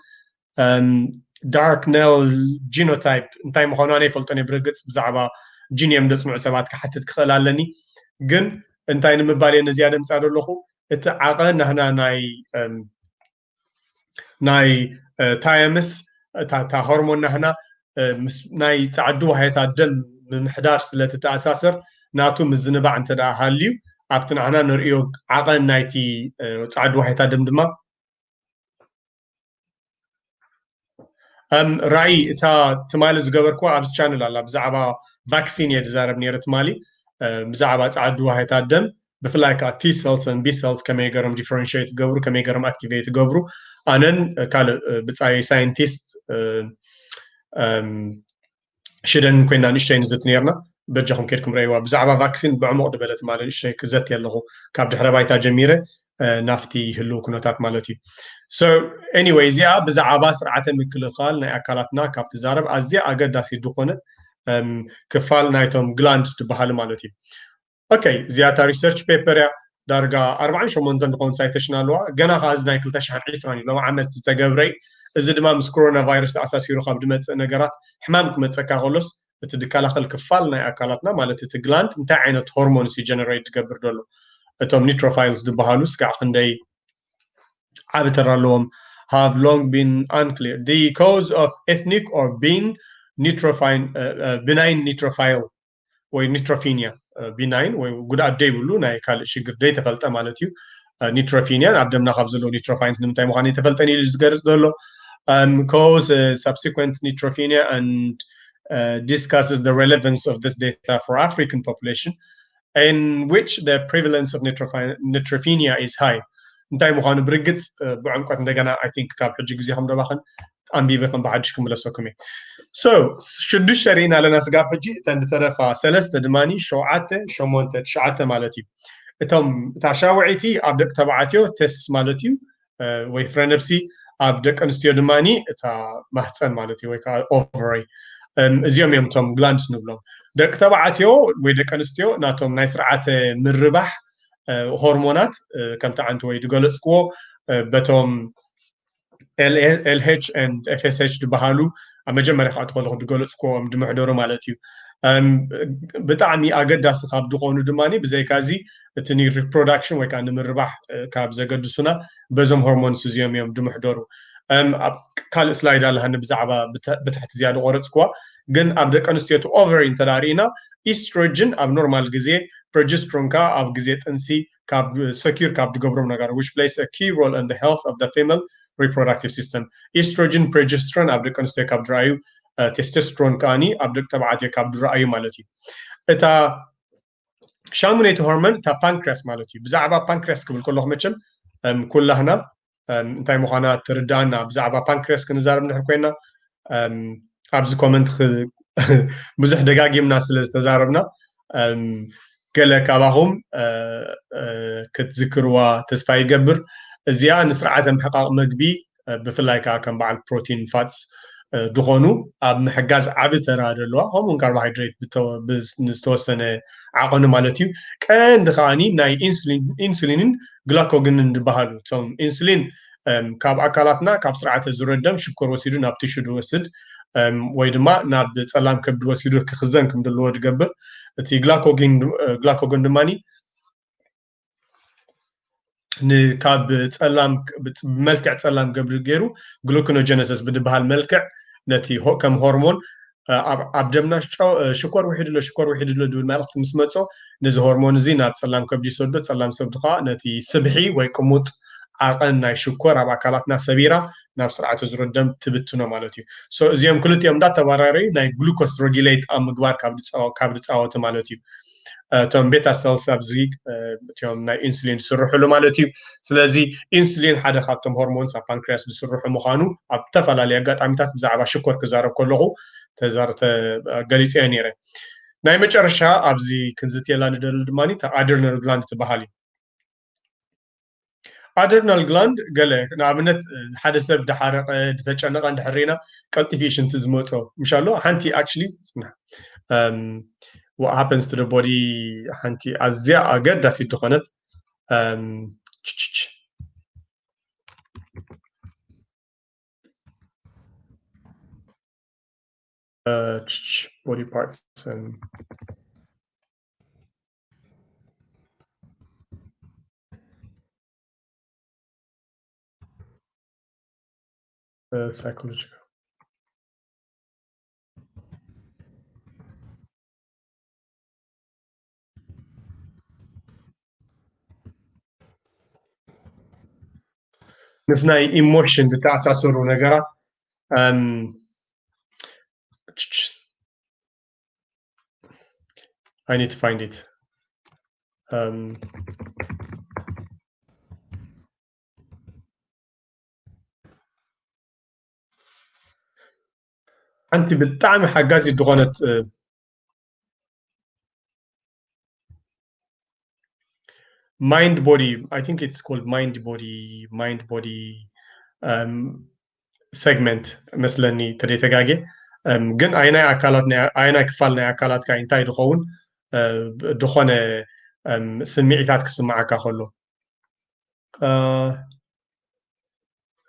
Dark Nell genotype انتاي مخوناني فلتاني برقص بزعبا جينيوم دسمع سبات كحتى تخلالني جن انتاي نمبالي نزيادة مساعدو لخو اتعاقنا هنا ناي تايمس تا هرمون هنا ناي تعدو هيتا دم من حدار سلة تتأساسر ناتو مزنبع انت دا هاليو ابتنا هنا نرئيو عقل نايتي تعدو هيتا دم دما رأي تا تمالي زقبركو عبس channel على بزعبا vaccine يتزارب نيرت مالي بزعبا تعدو هيتا دم بفلايكا T cells and B cells كما يقرم differentiate قبرو كما يقرم activate قبرو أنن كالو بتاعي scientist شدن كنا نشتين نزت نيرنا برجعهم كيركم رأيوا بزعبا vaccine بعمق دبلت مالي نشتين كزت يلغو كابد حربايتا جميرة نافتي هلو كنوتات مالتي so anyways yeah بزعبا سرعة مكلخال ناي أكلاتنا كابد زارب أزي أقداسي دخونت كفال نايتهم glands تبهال مالتي اوكي زيادة ريسيرش بيبر درجة 40 شمونتن نقول سايتشنالوا جنا خاز نايكل تشحن عيسراني لو عملت تجبري إذا دم مس كورونا فيروس أساسي رقم دمت نجارات حمامك متسكا خلص تدكال خل كفال ناي أكلاتنا مالت تجلاند نتاع عينة هرمونز يجنريت تجبر دولو توم نيتروفايلز دبهالوس كعندي عبتر لهم have long been unclear the cause of ethnic or benign neutrophile or neutropenia benign ወይ ጉዳት ደይብሉ ናይ ካልእ ሽግር ደይ ተፈልጠ ማለት እዩ ኒትሮፊኒያ ኣብ ደምና ካብ ዘሎ ኒትሮፋይንስ ንምንታይ ምዃኑ የተፈልጠን ኢሉ ዝገርጽ ዘሎ cause subsequent neutropenia and discusses the relevance of this data for African population in which the prevalence of neutropenia is high እንታይ ምዃኑ ብርግጽ ብዕምቆት እንደገና I think ካብ ሕጂ ግዜ ከም ደባኸን ኣንቢበ ከም ብሓድሽ ክምለሰኩም እየ so ሽዱሽተ ርኢና ኣለና ስጋብ ሕጂ እተን ዝተረፋ ሰለስተ ድማኒ ሸውዓተ ሸሞንተ ትሽዓተ ማለት እዩ እቶም እታ ሻውዒቲ ኣብ ደቂ ተባዕትዮ ቴስ ማለት እዩ ወይ ፍረ ነፍሲ ኣብ ደቂ ኣንስትዮ ድማኒ እታ ማህፀን ማለት እዩ ወይ ከዓ ኦቨሪ እዚኦም እዮም እቶም ግላንድስ ንብሎም ደቂ ተባዕትዮ ወይ ደቂ ኣንስትዮ ናቶም ናይ ስርዓተ ምርባሕ ሆርሞናት ከምቲ ዓንቲ ወይ ዝገለጽክዎ በቶም LH and FSH ድበሃሉ ኣብ መጀመርያ ከዓ ትኸለኹ ዝገለጽክዎም ድምሕደሩ ማለት እዩ ብጣዕሚ ኣገዳሲ ካብ ዝኾኑ ድማኒ ብዘይካዚ እቲ ሪፕሮዳክሽን ወይ ከዓ ንምርባሕ ካብ ዘገድሱና በዞም ሆርሞንስ እዚኦም እዮም ድምሕደሩ ኣብ ካልእ ስላይድ ኣለሃኒ ብዛዕባ ብትሕቲ ዝያደ ቆረፅክዋ ግን ኣብ ደቂ ኣንስትዮ እቲ ኦቨሪ እንተዳሪእና ኢስትሮጅን ኣብ ኖርማል ግዜ ፕሮጀስትሮን ከዓ ኣብ ግዜ ጥንሲ ካብ ሰኪር ካብ ዝገብሮም ነገር which plays a key role in the health of the female reproductive system estrogen progesterone ኣብ ደቂ ኣንስትዮ ካብ ዝረኣዩ testosterone ከኣኒ ኣብ ደቂ ተባዕትዮ ካብ ዝረኣዩ ማለት እዩ እታ ሻሙነይቲ ሆርሞን እታ ፓንክሪያስ ማለት እዩ ብዛዕባ ፓንክሪያስ ክብል ከለኹ መቸም ኩላህና እንታይ ምዃና ትርዳእና ብዛዕባ ፓንክሪያስ ክንዛረብ ንድሕር ኮይና ኣብዚ ኮመንት ብዙሕ ደጋጊምና ስለ ዝተዛረብና ገለ ካባኹም ክትዝክርዋ ተስፋ ይገብር እዚኣ ንስርዓተ ምሕቃቕ መግቢ ብፍላይ ከዓ ከም በዓል ፕሮቲን ፋትስ ድኾኑ ኣብ ምሕጋዝ ዓብ ተራ ዘለዋ ከምኡውን ካርቦሃይድሬት ንዝተወሰነ ዓቐኑ ማለት እዩ ቀንዲ ከዓኒ ናይ ኢንሱሊንን ግላኮግንን ዝበሃሉ እቶም ኢንሱሊን ካብ ኣካላትና ካብ ስርዓተ ዝረደም ሽኮር ወሲዱ ናብ ቲሹ ድወስድ ወይ ድማ ናብ ጸላም ከብዲ ወሲዱ ክኽዘን ከም ዘለዎ ድገብር እቲ ግላኮግን ድማኒ ካብ ጸላም ብመልክዕ ጸላም ገብሪ ገይሩ ግሉኮኖጀነሲስ ብድበሃል መልክዕ ነቲ ከም ሆርሞን ኣብ ደምና ሽኮር ውሒድሎ ድብል መልእኽቲ ምስ መጾ ነዚ ሆርሞን እዚ ናብ ጸላም ከብዲ ይሰዶ ጸላም ሰብዲ ከዓ ነቲ ስብሒ ወይ ቅሙጥ ዓቐን ናይ ሽኮር ኣብ ኣካላትና ሰቢራ ናብ ስርዓተ ዝረደም ትብትኖ ማለት እዩ ሶ እዚኦም ክልቲኦም እንዳተባራረዩ ናይ ግሉኮስ ሬጉሌት ኣብ ምግባር ካብ ዝፃወቱ ማለት እዩ እቶም ቤታ ሴልስ ኣብዚ እቶም ናይ ኢንሱሊን ዝስርሑሉ ማለት እዩ ስለዚ ኢንሱሊን ሓደ ካብቶም ሆርሞንስ ኣብ ፓንክሪያስ ዝስርሑ ምዃኑ ኣብ ተፈላለዩ ኣጋጣሚታት ብዛዕባ ሽኮር ክዛረብ ከለኹ ገሊፀ ነይረ ናይ መጨረሻ ኣብዚ ክንዝትየላ ንደሊ ድማኒ ኣድርናል ግላንድ ትበሃል እዩ adrenal gland ገለ ንኣብነት ሓደ ሰብ ድሓረቀ ድተጨነቀ እንድሕሪና ቀልጢፍ ሽንቲ ዝመፀው ምሻሎ ሓንቲ actually what happens to the body ሓንቲ ኣዝያ ኣገዳሲት ዝኾነት body parts and psychological ምስ ናይ ኢሞሽን ዝተኣሳሰሩ ነገራት I need to find it أنت بالطعم حجازي دغنت mind body I think it's called mind body segment مثلني تريتجاجي جن أينا أكلاتنا أينا كفالنا أكلات كإنتاج دخون دخونة سمعيتات كسمعك خلو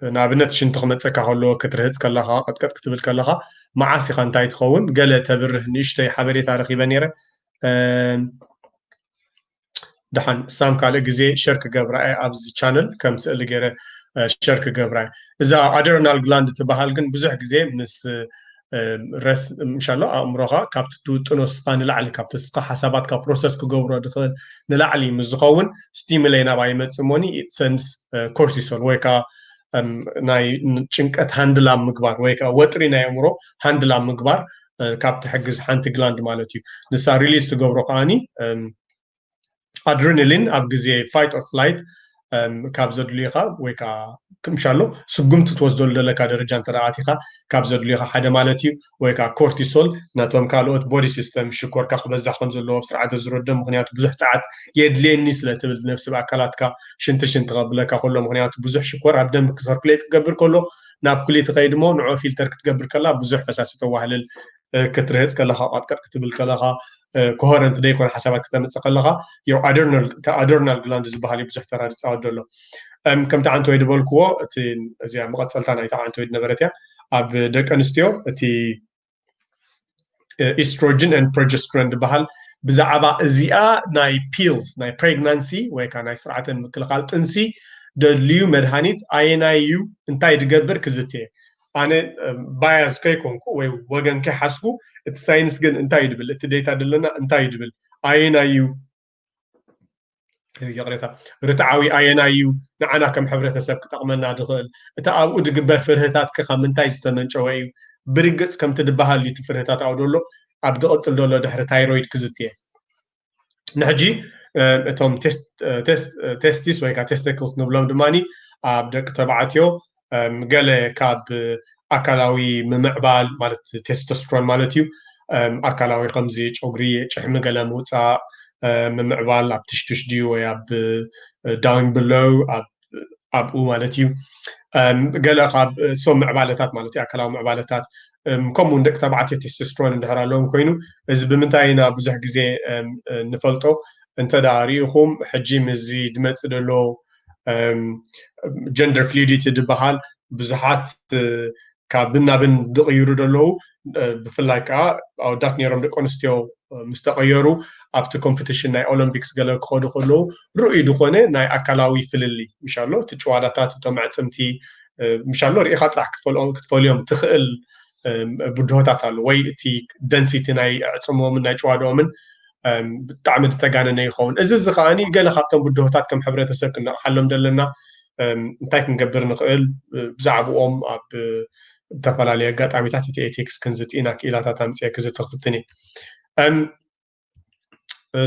نابنت شنت خمت كهلو كترهت كلها قد كتبت كلها معاسي خانتاي تخون قال تبره نشتي حبري تاريخي بنيره دحن سام قال جزء شركه جبراء ابز channel كم سأل غيره شركه جبراء اذا adrenal gland تبهال جن بزح جزء مس رس إن شاء الله أمرها كابتو تنص قان العلي كابتسق حسابات كبروسس كجبرة دخل نلعلي مزخون ستيمولينا باي متسموني it sends cortisol ويكا ناي شنكت هاندلا مقبار ويكا وتري ناي أمره هاندلا مقبار كابت حجز حنت جلاند مالتي نسا ريليز تجبرة قاني أدرينالين أبجزي fight or flight كابزد ليها ويكا كم شالو سجمت توصل لك درجة ترعاتها كابزد ليها حدا مالتي ويكا كورتيسول ناتهم كالوت بودي سيستم شكور كاخذ زحمة زلوا بسرعة زر الدم مغنيات بزح ساعات يدلين نسلة تبل نفس بأكلاتك شنت قبلك كله مغنيات بزح شكور عبدم كسر كليت تقبر كله ناب كليت غيدمو نوع فلتر تقبر كله بزح فساسة وهل كترهت كلها قد كتب كلها كوهرنت ده يكون حسابات كتمت قلها يو adrenal glands بحالي بزح ترى تصادله كم تعنتو يدبلكوا تي زي مقصلتنا يتعنتو يدنبرتيا اب دك انستيو تي استروجين and progesterone بحال بزعبا ازيا ناي بيلز ناي pregnancy ويكا ناي سرعه مكلخال تنسي دليو مدحانيت اينايو انتاي تقبر كزتي انا بايز كيكونكو وي وغن كحسبو الساينس جن انتاي يدبل الداتا دلنا انتاي يدبل اينايو يقريتها رتعاوي اينايو نعنا كم حبرته سب تقمنا دخل اتا ابو دغبر فرهتات كخا منتاي استمنچوي بريغص كم تدبها لي تفرهتات اودلو ابد قتل دولو دحر تايرويد كزتيه نحجي اتوم تيستيس ويكا تيستيكلز نبلوم دماني ابدك تبعاتيو قال كاب اكلاوي ممعبال مالت تستوستيرون مالتيو اكلاوي قمزي چوغري چحم قلم وصا ممعبال اب تشتش دي ويا اب داون بلو اب او مالتيو قال اب سو معبالتات مالتي اكلاو معبالتات كومون دك تبعت تستوستيرون اندهرا لهم كوينو از بمنتاينا بزح غزي نفلطو انتدኣ ርኢኹም ሕጂ ምዚ ድመጽ ደሎ جندر فلويديتي دبحال بزحات كابن نابن دقيرو دلو بفلاي كا او دات نيرم دق انستيو مستقيرو ابت كومبيتيشن ناي اولمبيكس غلا كودو خلو رؤي دخونه ناي اكلاوي فللي ان شاء الله تچواداتات تمعصمتي ان شاء الله رئي خاطر كتفوليوم تخيل بدوتات الله وي تي دنسيتي ناي عصمو من ناي چوادو من بتعمد تغانن يخون از زخاني قال خاطر بدوتات كم حبرتسب كنا حلم دلنا እንታይ ክንገብር ንኽእል ብዛዕባኦም ኣብ ተፈላለየ ኣጋጣሚታት እቲ ኤቲክስ ክንዝጥኢና ክኢላታት ኣምፅአ ክዝተኽትኒ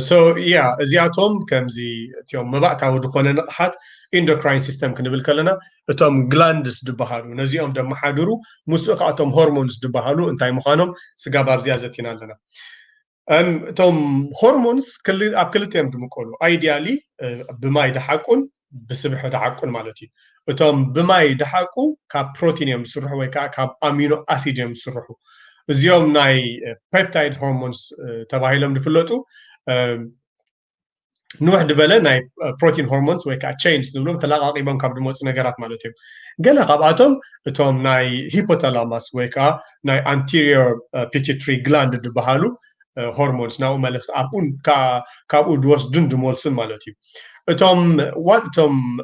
ሶ ያ እዚኣቶም ከምዚ እትዮም መባእታዊ ዝኾነ ንቕሓት ኢንዶክራይን ሲስተም ክንብል ከለና እቶም ግላንድስ ድበሃሉ ነዚኦም ደመሓድሩ ምስኡ ከዓ እቶም ሆርሞንስ ድበሃሉ እንታይ ምዃኖም ስጋብ ኣብዚኣ ዘቲና ኣለና እቶም ሆርሞንስ ኣብ ክልተዮም ድምቀሉ ኣይዲያሊ ብማይ ድሓቁን بسبح دعقون مالتي وتم بما يدحقوا كبروتين يمسرحوا ويكا كاب امينو اسيد يمسرحوا زيوم ناي بيبتايد هرمونز تباهيلهم دفلطو نوح دبله ناي بروتين هرمونز ويكا تشينز نبلوم تلاقاقيبهم كاب دموص نغرات مالتي قال قباتهم توم ناي هيبوثالاموس ويكا ناي anterior pituitary gland دبهالو هرمونز ناو ملخ ابون كابو دوس دندمولسن مالتي اتوم واتوم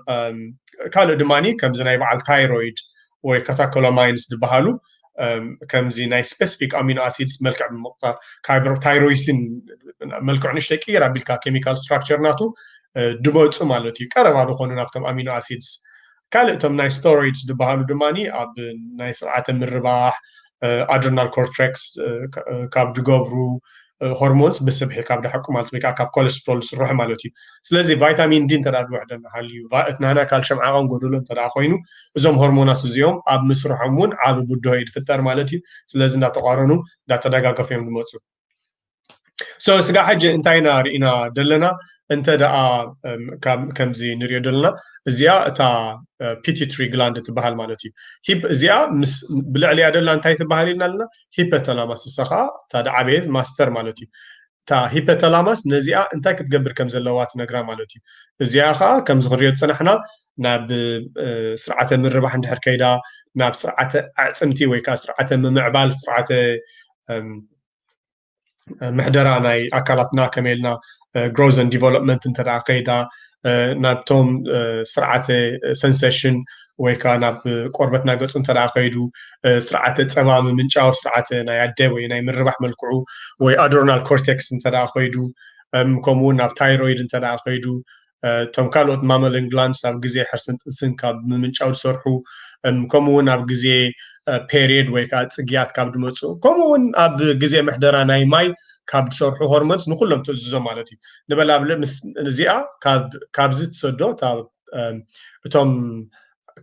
كالو دماني كم زي بعل تايرويد وكاتاكولامينز دبهالو كم زي ناي سبيسيفيك امينو اسيدز ملكع بالمقطار كايبر تايرويسين ملكع نشتكي رابيلكا كيميكال ستراكشر ناتو دبوت مالتي كاربا دخونو نافتم امينو اسيدز كالتوم ناي ستوريج دبهالو دماني اب ناي سرعه الرباح ادرينال كورتكس كاب دغبرو هرمونز بسبح كاب دحقو مالت ويكا كاب كوليسترول سروح مالتي سلازي فيتامين دي تراد وحدنا هاليو فاتنانا كالشيم عاقون غدولن ترا خوينو ازوم هرموناس زيوم اب مسرحمون عاب بودو يتفتر مالتي سلازي نا تقارنو دا تدغاغفيم دمصو سو سغا حاجه انتاينا رينا دلنا انتدኣ كمزي نريو دلنا ازيا تا pituitary gland تبحال مالتي هيب ازيا بلعليا دلنا انتاي تبحال لنا هيبوثالاموس سخا تا دعبيت ماستر مالتي تا هيبوثالاموس نزيا انتاي كتقبر كم زلوات نغرا مالتي ازيا خا كم زغريو تصنحنا ناب سرعه مربح اندحر كيدا ناب سرعه عصمتي ويكا سرعه ممعبال سرعه محدرا ناي اكلاتنا كميلنا growth and development انتدኣ قيدا نابتوم سرعه sensation ወይ ከዓ ናብ ቆርበትና ገጹ እንተደኣ ከይዱ ስርዓተ ጸባ ምምንጫው ስርዓተ ናይ ኣደ ወይ ናይ ምርባሕ መልክዑ ወይ ኣድሬናል ኮርቴክስ እንተደኣ ከይዱ ከምኡውን ናብ ታይሮይድ እንተደኣ ከይዱ ቶም ካልኦት ማመልን ግላንድስ ኣብ ግዜ ሕርስን ጥንስን ካብ ምምንጫው ዝሰርሑ ከምኡውን ኣብ ግዜ ፔሪየድ ወይ ከዓ ጽግያት ካብ ድመፁ ከምኡውን ኣብ ግዜ ምሕደራ ናይ ማይ ካብ ዝሰርሑ ሆርሞንስ ንኩሎም ትእዝዞ ማለት እዩ ንበላብል እዚኣ ካብዚ ትሰዶ እቶም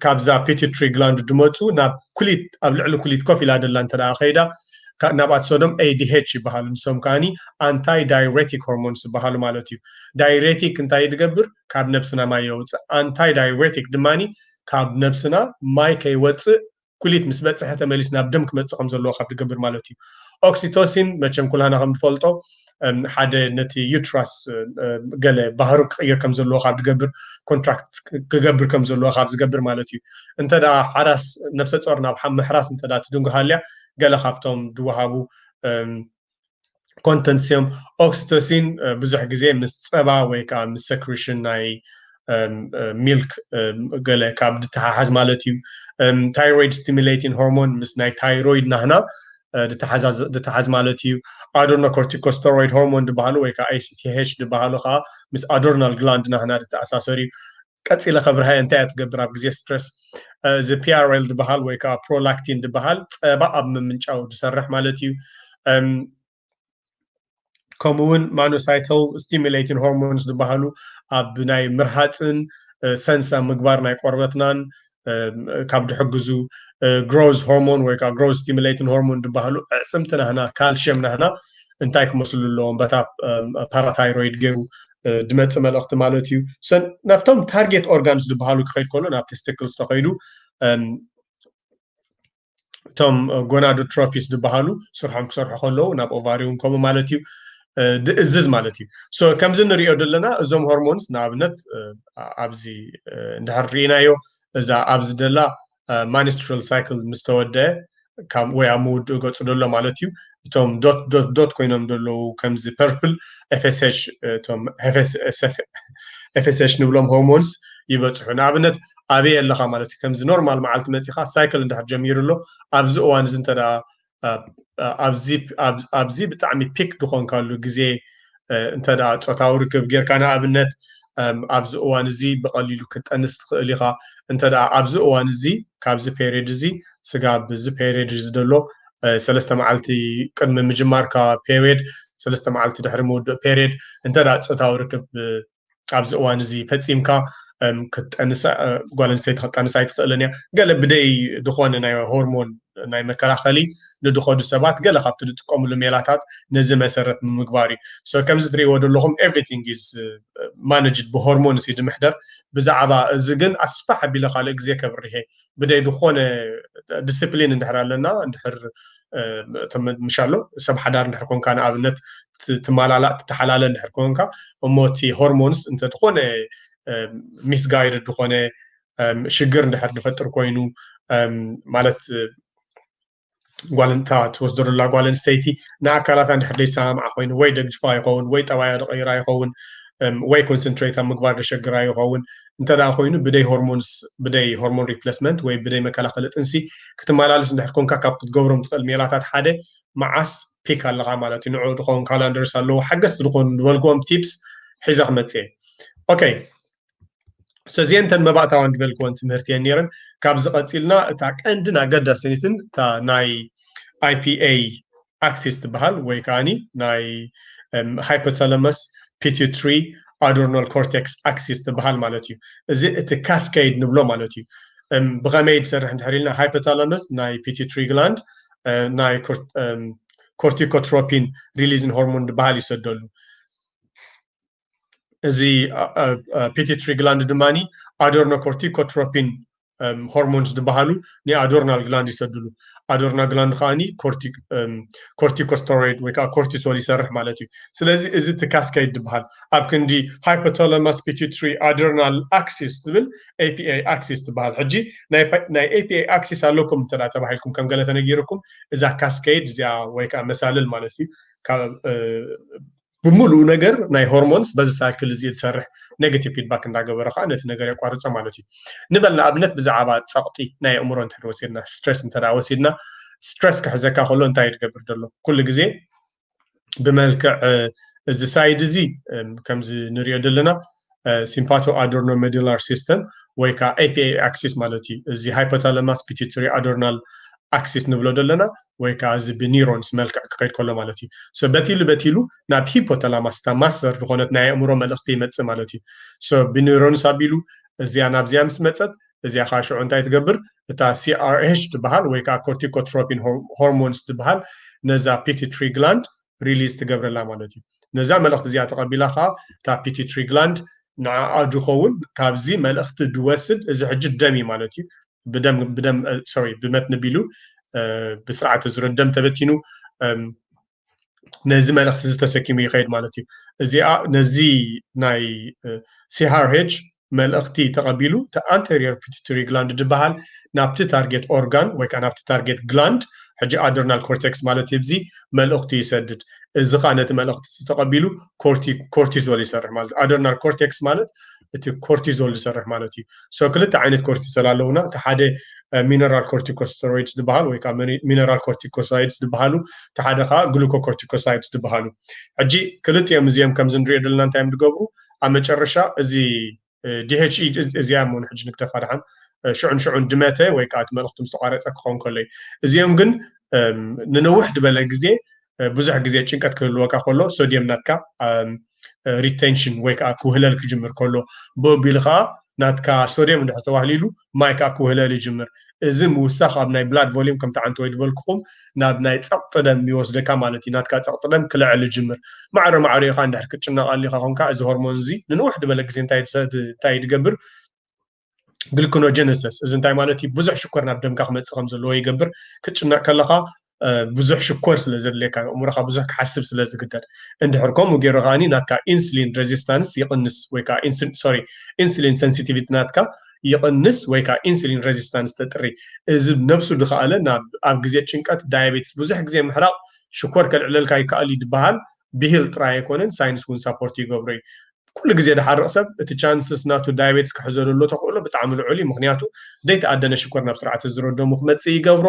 ካብዛ ፒቱትሪ ግላንድ ድመፁ ናብ ኩሊት ኣብ ልዕሊ ኩሊት ኮፍ ኢላ ደላ እንተደኣ ከይዳ ናብኣት ሶዶም ADH ይበሃሉ ንሶም ከዓኒ አንታይ ዳይሬቲክ ሆርሞንስ ይበሃሉ ማለት እዩ ዳይሬቲክ እንታይ ድገብር ካብ ነብስና ማይ የውፅእ አንታይ ዳይሬቲክ ድማኒ ካብ ነብስና ማይ ከይወፅእ ኩሊት ምስ በፅሐ ተመሊስ ናብ ደም ክመፅእ ከም ዘለዎ ካብ ድገብር ማለት እዩ ኦክሲቶሲን መቸም ኩላና ከም ትፈልጦ ሓደ ነቲ ዩትራስ ገለ ባህሩ ክቅይር ከም ዘለዎ ካብ ድገብር ኮንትራክት ክገብር ከም ዘለዎ ካብ ዝገብር ማለት እዩ እንተደኣ ሓራስ ነፍሰ ጾር ናብ ምሕራስ እንተደኣ ትድንግሃልያ ገለ ካብቶም ድወሃቡ ኮንተንትስዮም ኦክሲቶሲን ብዙሕ ግዜ ምስ ጸባ ወይ ከዓ ምስ ሰክሬሽን ናይ ሚልክ ገለ ካብ ድተሓሓዝ ማለት እዩ ታይሮይድ ስቲሙሌቲንግ ሆርሞን ምስ ናይ ታይሮይድ ናህና ድተሓዝ ማለት እዩ አድሬኖኮርቲኮስቴሮይድ ሆርሞን ድበሃሉ ወይ ከዓ ACTH ድበሃሉ ከዓ ምስ አድሬናል ግላንድ ናህና ድተኣሳሰሩ ቀፂለ ከብርሃ እንታይ ትገብር ኣብ ግዜ ስትረስ እዚ PRL ድበሃል ወይ ከዓ ፕሮላክቲን ድበሃል ጸባ ኣብ ምምንጫው ድሰርሕ ማለት እዩ ከምኡውን ማኖሳይታል ስቲሙሌቲንግ ሆርሞንስ ድበሃሉ ኣብ ናይ ምርሃፅን ሰንሳ ምግባር ናይ ቆርበትናን ካብ ድሕግዙ ግሮዝ ሆርሞን ወይ ከዓ ግሮዝ ስቲሙሌቲንግ ሆርሞን ድበሃሉ ዕፅምቲ ናህና ካልሽየም ናህና እንታይ ክመስሉ ኣለዎም በታ ፓራታይሮይድ ገይሩ ድመፅእ መልእኽቲ ማለት እዩ ናብቶም ታርጌት ኦርጋንስ ድበሃሉ ክኸይድ ከሎ ናብ ቴስቲክልስ ተኸይዱ እቶም ጎናዶትሮፒስ ድበሃሉ ስርሖም ክሰርሑ ከለዉ ናብ ኦቫሪውን ከምኡ ማለት እዩ ድእዝዝ ማለት እዩ ከምዚ ንሪኦ ዘለና እዞም ሆርሞንስ ንኣብነት ኣብዚ እንድሕር ርኢናዮ እዛ ኣብዚ ደላ ማንስትራል ሳይክል ምስ ተወድአ ወይ ኣብ ምውድኡ ገፁ ደሎ ማለት እዩ እቶም ዶት ኮይኖም ደለዉ ከምዚ ፐርፕል FSH ንብሎም ሆርሞንስ ይበፅሑ ንኣብነት ኣበይ ኣለኻ ማለት እዩ ከምዚ ኖርማል መዓልቲ መፂኻ ሳይክል እንድሕር ጀሚሩ ኣሎ ኣብዚ እዋን እዚ እንተደኣ ኣብዚ ብጣዕሚ ፒክ ድኾንካሉ ግዜ እንተደኣ ፆታዊ ርክብ ጌርካ ንኣብነት ኣብዚ እዋን እዚ ብቐሊሉ ክትጠንስ ትኽእል ኢኻ እንተደኣ ኣብዚ እዋን እዚ ካብዚ ፔሪየድ እዚ ስጋ ብዚ ፔሪየድ እዚ ደሎ 3 መዓልቲ ቅድሚ ምጅማርካ ፔሪየድ 3 መዓልቲ ድሕሪ ምውድእ ፔሪየድ እንተደኣ ፆታዊ ርክብ ኣብዚ እዋን እዚ ፈፂምካ ክትጠንስ ጓል ኣንስተይቲ ክትጠንስ ኣይትኽእልን እያ ገለ ብደይ ድኾነ ናይ ሆርሞን ናይ መከላኸሊ ንድኸዱ ሰባት ገለ ካብቲ ዝጥቀምሉ ሜላታት ነዚ መሰረት ንምግባር እዩ ከምዚ ትሪእዎ ዘለኹም ኤቭሪቲንግ ኢዝ ማኔጅድ ብሆርሞንስ እዩ ድምሕደር ብዛዕባ እዚ ግን ኣስፋሕ ኣቢለ ካልእ ግዜ ከብርሄ ብደይ ድኾነ ዲስፕሊን እንድሕር ኣለና እንድሕር ምሻሎ ሰብ ሓዳር እንድሕር ኮንካ ንኣብነት ትመላላእ ትተሓላለ እንድሕር ኮንካ እሞ እቲ ሆርሞንስ እንተድኾነ ሚስጋይድድ ድኾነ ሽግር እንድሕር ድፈጥር ኮይኑ ማለት ጓልንታ ትወስደሉላ ጓል ኣንስተይቲ ንኣካላታ እንድሕር ደይሰማምዓ ኮይኑ ወይ ደግጅፋ ይኸውን ወይ ጠባያ ደቐይራ ይኸውን ወይ ኮንሰንትሬት ኣብ ምግባር ደሸግራ ይኸውን እንተደኣ ኮይኑ ብደይ ሆርሞን ሪፕሌስመንት ወይ ብደይ መከላኸሊ ጥንሲ ክትመላለስ እንድሕር ኮንካ ካብ ክትገብሮም ትኽእል ሜላታት ሓደ መዓስ ፒክ ኣለኻ ማለት እዩ ንዑ ድኸውን ካላንደርስ ኣለዉ ሓገዝቲ ድኾኑ ዝበልክዎም ቲፕስ ሒዘ ክመፅእ ኦኬ እዚአን ተን መባእታዋን ድበልክዎን ትምህርቲ እየን ነይረን ካብዚ ቀፂልና እታ ቀንድን ኣገዳሲትን እታ ናይ IPA ኣክሲስ ትበሃል ወይ ከዓኒ ናይ ሃይፖታላመስ ፒቱትሪ ኣድሬናል ኮርቴክስ ኣክሲስ ትበሃል ማለት እዩ እዚ እቲ ካስኬድ ንብሎ ማለት እዩ ብኸመይ ድሰርሕ እንድሕር ኢልና ሃይፖታላመስ ናይ ፒቱትሪ ግላንድ ናይ ኮርቲኮትሮፒን ሪሊዝን ሆርሞን ድበሃል ይሰደሉ እዚ ፒቱትሪ ግላንድ ድማኒ አድሬኖኮርቲኮትሮፒን ሆርሞንስ ድበሃሉ ንአድሬናል ግላንድ ይሰድሉ አድሬናል ግላንድ ከዓኒ ኮርቲኮስቴሮይድ ወይ ከዓ ኮርቲሶል ይሰርሕ ማለት እዩ ስለዚ እዚ እቲ ካስኬድ ድበሃል ኣብ ክንዲ ሃይፖታላመስ ፒቱትሪ አድሬናል ኣክሲስ ትብል APA ኣክሲስ ትበሃል ሕጂ ናይ APA ኣክሲስ ኣለኩም እንተዳ ተባሂልኩም ከም ገለ ተነጊርኩም እዛ ካስኬድ እዚኣ ወይ ከዓ መሳልል ማለት እዩ بملو نجر ناي هرمونز بس سايكل زي تسرح نيجاتيف فيدباك نداغبر خا نت نجر يقارص مالتي نبلنا ابنت بزعبات سقطي ناي امور انت وسيدنا ستريس انت وسيدنا ستريس كحزكا كله انت يتقبر دلو كل غزي بملكع از سايد زي كم زي نريو دلنا سيمباتو ادرنال ميدولار سيستم ويكا اي بي اي اكسس مالتي زي هايبوثالاموس بيتيوتري ادرنال اكسس نبلو دلنا ويكا زي بنيرونز ملكع كايد كله مالتي سو بتيلو ناب هيبوثالاموس تا ماستر دغونت ناي امورو ملختي متص مالتي سو بنيرونز ابيلو زي انا بزيام سمتصت زي خاشو انت تقبر تا سي ار اتش تبحال ويكا كورتيكوتروبين هرمونز تبحال نزا بيتيوتري جلاند ريليز تقبر لا مالتي نزا ملخت زي تقبيلا خا تا بيتيوتري جلاند نع ادخون كابزي ملخت دوسد اذا حج الدمي مالتي بدم سوري بمتن بيلو بسرعه زر الدم تبتينو نزي ملخت تسكيمي يخيد مالتي زي نزي ناي سي ار اتش ملختي تقبيلو تا anterior pituitary gland دبحال نابت تارجت اورغان ويكا نابت تارجت gland حجي ادرنال كورتكس مالتي بزي ملختي يسدد اذا كانت ملختي تقبيلو كورتيزول يسرح مالت ادرنال كورتكس مالت اتي كورتيزول يسرح مالتي سو كلت عينت كورتيزول لونا تحده مينرال كورتيكوستيرويدز دبحال ويكا مينرال كورتيكوسايدز دبحالو تحده خا جلوكوكورتيكوسايدز دبحالو حجي كلت يوم زيام كم زندري دلنا انتايم دغبرو امچرشا ازي دي اتش اي ازيام من حج نكتفى دحن شعن دمته ويكات ملخت مستقارص كون كلي ازيام كن ننوح دبل غزي بزح غزي چنقت كلوكا كلو صوديوم ناتكا ريتنشن ويكا كوهلل كجمر كلو بوبيلخا ناتكا صوديوم ده توحليلو مايكا كوهلل يجمر እዚ ምውሳኽ ኣብ ናይ ብላድ ቮሊዩም ከም ተዓንቶ ወይ ድበልኩኹም ናብ ናይ ፀቕጥደም ይወስደካ ማለት እዩ ናትካ ፀቕጥደም ክልዕል ይጅምር ማዕረ ኢኻ እንድሕር ክትጭነቕ ኢኻ ኮንካ እዚ ሆርሞን እዚ ንንውሕ ድበለ ግዜ እንታይ ይገብር ግሉኮኖጀነሲስ እዚ እንታይ ማለት እዩ ብዙሕ ሽኮር ናብ ደምካ ክመፅእ ከም ዘለዎ ይገብር ክትጭነቕ ከለኻ ብዙሕ ሽኮር ስለ ዘድልየካ እሙሮኻ ብዙሕ ክሓስብ ስለ ዝግደድ እንድሕር ከምኡ ገይሩ ኸዓኒ ናትካ ኢንሱሊን ሬዚስታንስ ይቕንስ ወይ ከዓ ኢንሱሊን ሴንሲቲቪቲ ናትካ يقنس ويكا انسولين ريزيستانس تطري از نفسه دخاله اب غزي ጭንቀት ዳያቤትስ ብዙሕ ግዜ ምሕራቅ ሽኮር ከልዕለልካ ይከኣል ይድበሃል ብሂል ጥራይ ኣይኮነን ሳይንስ እውን ሳፖርት ይገብሮ ኩሉ ግዜ ድሓርቕ ሰብ እቲ ቻንስስ ናቱ ዳያቤትስ ክሕዘለሎ ተኽእሎ ብጣዕሚ ልዑል እዩ ምክንያቱ ደይተኣደነ ሽኮር ናብ ስርዓት ዝረደሙ ክመፅእ ይገብሮ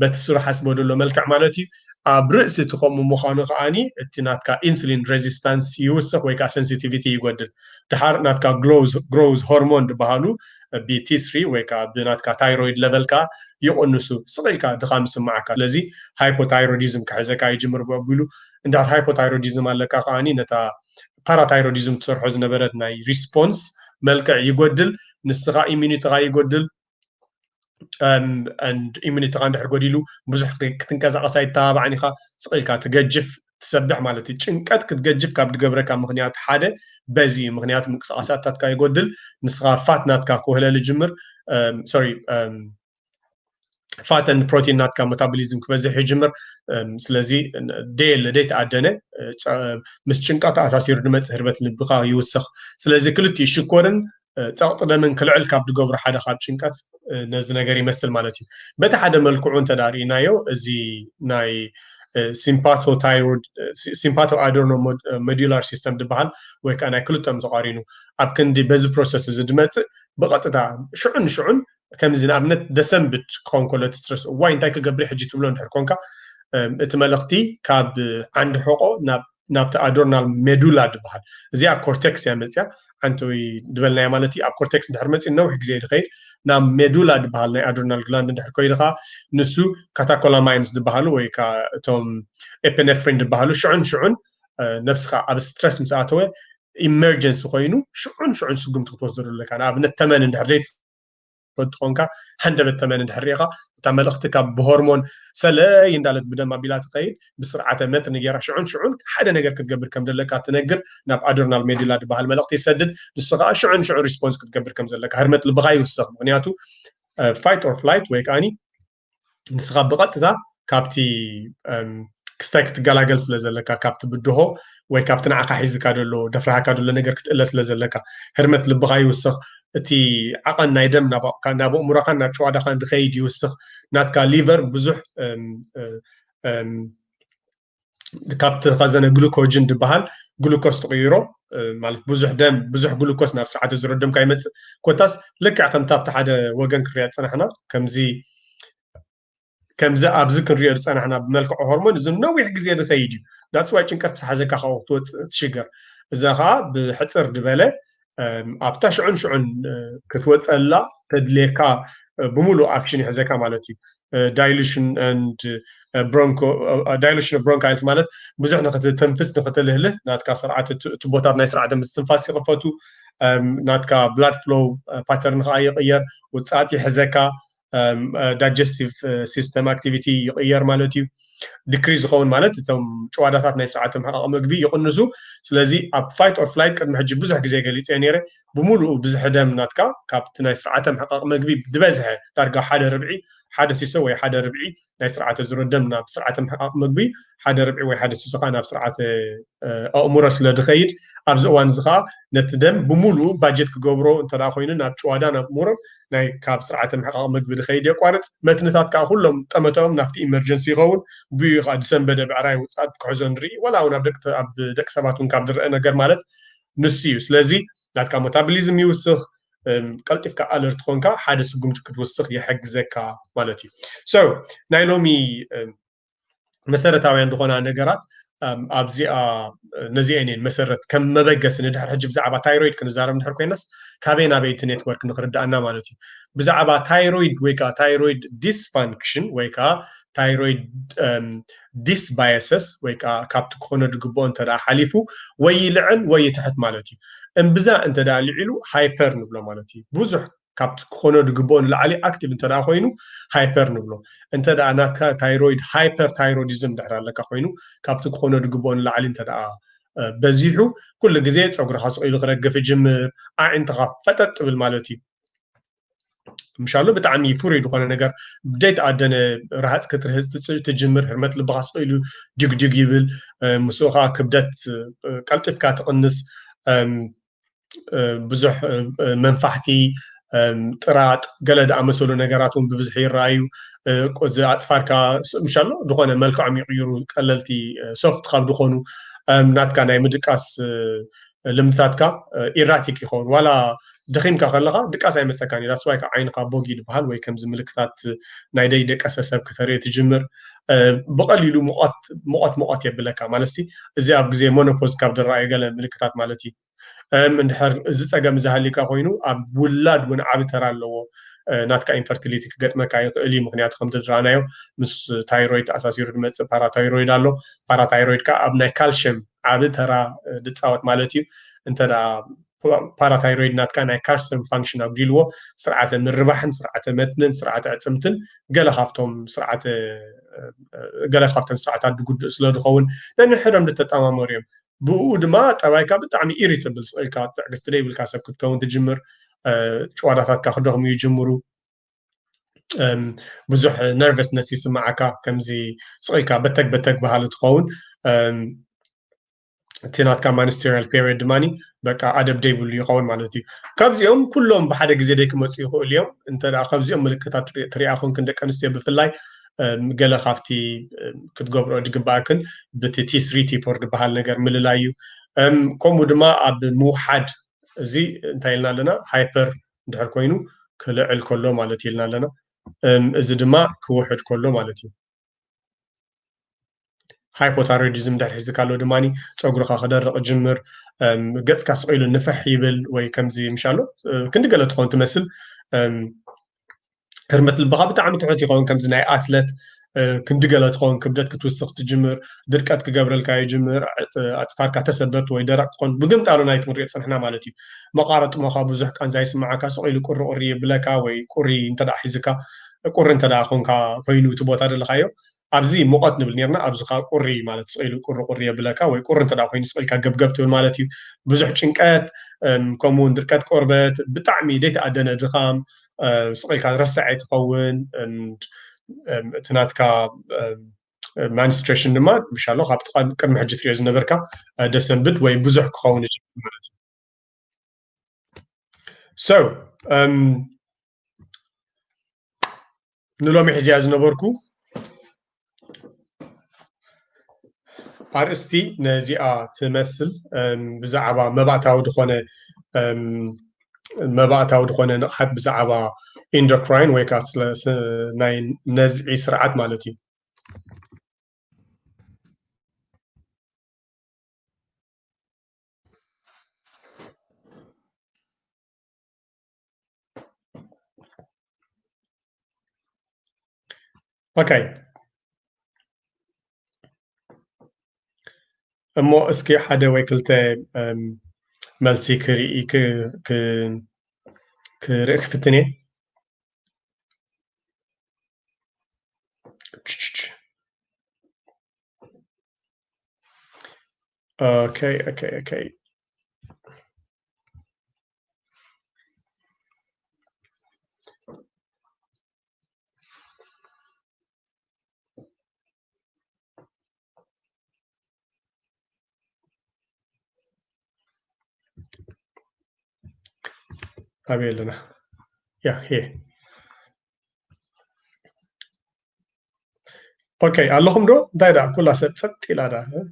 በቲ ስሩ ሓስቦ ደሎ መልክዕ ማለት እዩ ኣብ ርእሲ እቲ ከምኡ ምዃኑ ከዓኒ እቲ ናትካ ኢንሱሊን ሬዚስታንስ ይውስኽ ወይ ከዓ ሴንሲቲቪቲ ይጎድል ድሓር ናትካ ግሮውዝ ሆርሞን ድበሃሉ BT3 ወይ ከዓ ብናትካ ታይሮይድ ሌቨል ካ ይቕንሱ ስቕልካ ድኻም ስማዓካ ስለዚ ሃይፖታይሮይዲዝም ክሕዘካ ይጅምር በቢሉ እንዳር ሃይፖታይሮይዲዝም ኣለካ ከዓኒ ነታ ፓራታይሮይዲዝም ትሰርሖ ዝነበረት ናይ ሪስፖንስ መልክዕ ይጎድል ንስኻ ኢሚኒቲኻ ይጎድል and ኢሚኒቲኻ እንድሕር ጎዲሉ ብዙሕ ክትንቀሳቐስ ኣይተባባዕን ኢኻ ስቕልካ ትገጅፍ تسبح مالتي ጭንቀት ክትገጅፍ ካብ ድገብረካ ምክንያት ሓደ በዚ ምክንያት ምንቅስቃሳታትካ ይጎድል ንስኻፋት ናትካ ኮህለል ጅምር ሶሪ ፋተን ፕሮቲን ናትካ ሜታቦሊዝም ክበዝሕ ይጅምር ስለዚ ደይ ተኣደነ ምስ ጭንቀት ኣሳሲሩ ድመጽእ ህርበት ልብኻ ይውስኽ ስለዚ ክልቲ ሽኮርን ፀቕጥደምን ክልዕል ካብ ድገብሩ ሓደ ካብ ጭንቀት ነዚ ነገር ይመስል ማለት እዩ በቲ ሓደ መልክዑ እንተዳሪእናዮ እዚ ናይ ሲምፓቶ አድረኖሜዱላር ሲስተም ድበሃል ወይ ከዓ ናይ ክልቶም ተቃሪኑ ኣብ ክንዲ በዚ ፕሮሰስ እዚ ድመጽእ ብቐጥታ ሽዑን ከምዚ ንኣብነት ደሰንብት ክኸውን ከሎ ስትረስ ዋይ እንታይ ክገብር ሕጂ ትብሎ እንድሕር ኮንካ እቲ መልእኽቲ ካብ ዓንዲ ሕቆ ናብቲ አድረናል ሜዱላ ድበሃል እዚኣ ኮርቴክስ እያ መፅያ ሓንቲ ወይ ድበልናያ ማለት እዩ ኣብ ኮርቴክስ እንድሕር መፅእ ነዊሕ ግዜ ድኸይድ ናብ ሜዱላ ድበሃል ናይ አድረናል ግላንድ እንድሕር ኮይድኻ ንሱ ካታኮላማይንስ ድበሃሉ ወይ ከዓ እቶም ኤፒኔፍሪን ድበሃሉ ሽዑን ነብስኻ ኣብ ስትረስ ምስ ኣተወ ኢመርጀንሲ ኮይኑ ሽዑን ስጉምቲ ክትወስደሉ ኣለካ ንኣብነት ተመን እንድሕር فتقونك حندب الثمن الحريقة تعمل اختك بهرمون سلاي اندالت بدل ما بيلات قيد بسرعة متر نجار شعون حدا نجار كتقبل كم دلك تنجر ناب ادرنال ميديلات بهالملقت يسدد الصغار شعون ريسبونس كتقبل كم دلك هرمت البغاي والصغ مغنياتو فايت اور فلايت ويكاني نسغا بقطتا كابتي كستاك تقلاقل سلازلك كابت بدهو ወይ ካብቲ ንዓኻ ሒዝካ ደሎ ደፍራካ ደሎ ነገር ክትእለ ስለ ዘለካ ህርመት ልብኻ ይውስኽ እቲ ዓቐን ናይ ደም ናብ እሙሮኻ ናብ ጨዋዳኻ እንድኸይድ ይውስኽ ናትካ ሊቨር ብዙሕ كابت خزانة جلوكوجين دبهال جلوكوز تغيره مالت بزح دم بزح جلوكوز نفس عاد زر الدم كايمت كوتاس لك عقم تابت حدا وجن كريات سنحنا كمزي أبزك الرياض سنحنا بملك هرمون زمنا ويحق زيادة ثيجي that's why تنكت حزك أخو تشجر إذا خا بحتر دبلة أبتش شعن كتوت الله تدليكا بمولو أكشن حزك مالتي dilution and dilution of bronchials مالت بزح نقطة تنفس نقطة له ناتكا سرعة تبوتات نايس سرعة دم استنفاس يغفتو ناتكا blood flow pattern غير وتساعتي حزكا digestive system activity يغير مالتي decrease خون مالت تم شوادات نايس سرعة محقق مقبي يقنزو سلازي up fight or flight كان محجب بزح جزء قليت يعني بمولو بزح دم ناتكا كابت نايس سرعة محقق مقبي دبزها درجة حدا ربعي حدث يسوي حدا ربعي نايس سرعة زر الدم بسرعة محقق مقبي حدا ربعي وحدث يسوقنا بسرعة أمور سلا دخيد أبز أوان زخا نتدم بمولو باجت كجبرو أنت راخوين ناب شوادانا بمور ناي كاب سرعة محقق مقبي دخيد يقارت متنثات كأخلهم تمتهم نفتي إمرجنسي غون بيغا ديسمبر بعراي وصاد كحزن ري ولا أنا بدك سباتون كابدر أنا جر مالت نسيوس لذي ناتكا ميتابوليزم يوسخ قلتف كالرت خونكا حدا سقوم تكتوسخ يحجزك مالتي سو نايلومي مسرتاوي عندنا نجارات ابزي نزيانين مسرت كم مبقس ندحر حج بزعبا تايرويد كنزارم ندحر كوينس كابينا بيت نتورك نخردانا مالتي بزعبا تايرويد ويكا تايرويد ديسفانكشن ويكا تايرويد ديسبايسس ويكا كابت كونه دغبون تدا حليفو ويلعن ويتحت مالتي ان بزا انت دا لعلو هايبر نبلو مالتي بزح كابت كونه دغبون لعلي اكتيف انت دا خوينو هايبر نبلو انت دا انا تايرويد هايبر تايرويدزم دحر لك خوينو كابت كونه دغبون لعلي انت دا بزيحو كل غزي تصغر حصيل خرجف جمر انت فتت بالمالتي مشالو بتعمي فوري دخل نجار بديت أدنى راحت كتر تجمر هرمت البغاس قيلو جيج يبل مسوخا كبدت قلتف كاتقنس بزح منفعتي طرات قلد عمسولو نجاراتهم ببزحي رايو قز أطفاركا مشالو دخل ملك عم يغيروا قللتي سوفت خاب دخلوا نات كان يمدكاس لمثاتكا إيراتيك يخون ولا دخيمكا خلقا دقاس اي مسكاني لاس وايكا عينقا بوغي دبهال وي كم زملكتات نايدي دقاس سب كثري تجمر بقليلو مؤات يبلكا مالسي ازي اب غزي مونوبوز كاب دراي قال ملكتات مالتي اندحر ازي صقم زهاليكا خوينو اب ولاد ون عاب ترالو ناتكا انفرتيليتي كغطمكا يقلي مخنيات خم تدرانايو مس تايرويد اساسيرو دمص باراتايرويد الله باراتايرويد كا اب ناي كالشيم عاب ترا دصاوت مالتي انت دا باراتايرويد ناتكا ناي كالسيوم فانكشن ابديلو سرعه مربحن سرعه متنن سرعه عصمتن قال خافتهم سرعه سرعه دغد سلو دخون نحرم لتطاماموريم بود ما طبايكا بتعمي irritable سلكا تعقستريبل كاسب كتكون تجمر شواداتات كاخدهم يجمروا بزح نيرفسنس يسمعك كمزي سلكا بتك بحاله تكون تينات كمان مانستيريال بيريد ماني بقى ادابتيبل يقول مالتي كابزيهم كلهم بحدا غزي ديك مصيو يخو اليوم انت دا كابزيهم ملكتات ترياخون كندك انستي بفلاي قال خافتي كتغبرو دغباكن بتي 3 تي 4 بحال نجر مللايو كومو دما اب موحد زي انتايلنا لنا هايبر دحر كوينو كلعل كله مالتي لنا لنا از دما كوحد كله مالتي هايبوثايرويدزم دحر حزك كالو دماني صغرخا خدرق جمر قصكا سقيلو نفح يبل وي كمزي مشالو كند قالت تكون تمثل هرمت البقاء بتاع متحتي يكون كمزي ناي اتلت كند قالت تكون كبدت كتوسخ تجمر دركات كقبرل كاي جمر اطفاركا تسبت وي درق تكون بقمت قالو نايت مريت صنحنا مالتي مقارط مخا بزح كان زي سمعكا سقيلو قري بلاكا وي قري انت دا حزكا قري انت دا خونكا كوينو تبوتا دلخايو ابزي موقت نبل نيرنا ابزخا قري مالت سئيلو قري بلاكا وي قرن تدا خوين سئيلكا غبغبت مالتي بزح چنقات كومون دركات قربت بتعمي ديت ادنا دخام سئيلكا رسعي تقون تناتكا مانستريشن دما بشالو خابت قدم حجه ريز نبركا دسنبد وي بزح كخون مالتي سو نلومي حزياز نبركو ኣርእስቲ ነዚኣ ትመስል ብዛዕባ መባእታዊ ድኾነ ንቕሓት ብዛዕባ ኢንዶክራይን ወይ ከዓ ናይ ነዝዒ ስርዓት ማለት እዩ اوكي እሞ እስኪ ሓደ ወይ ክልተ መልሲ ክርኢ ክርኢ ክፍትኔ اوكي قابلنا here اوكي اللهم دو دايدا كلها ست الى دا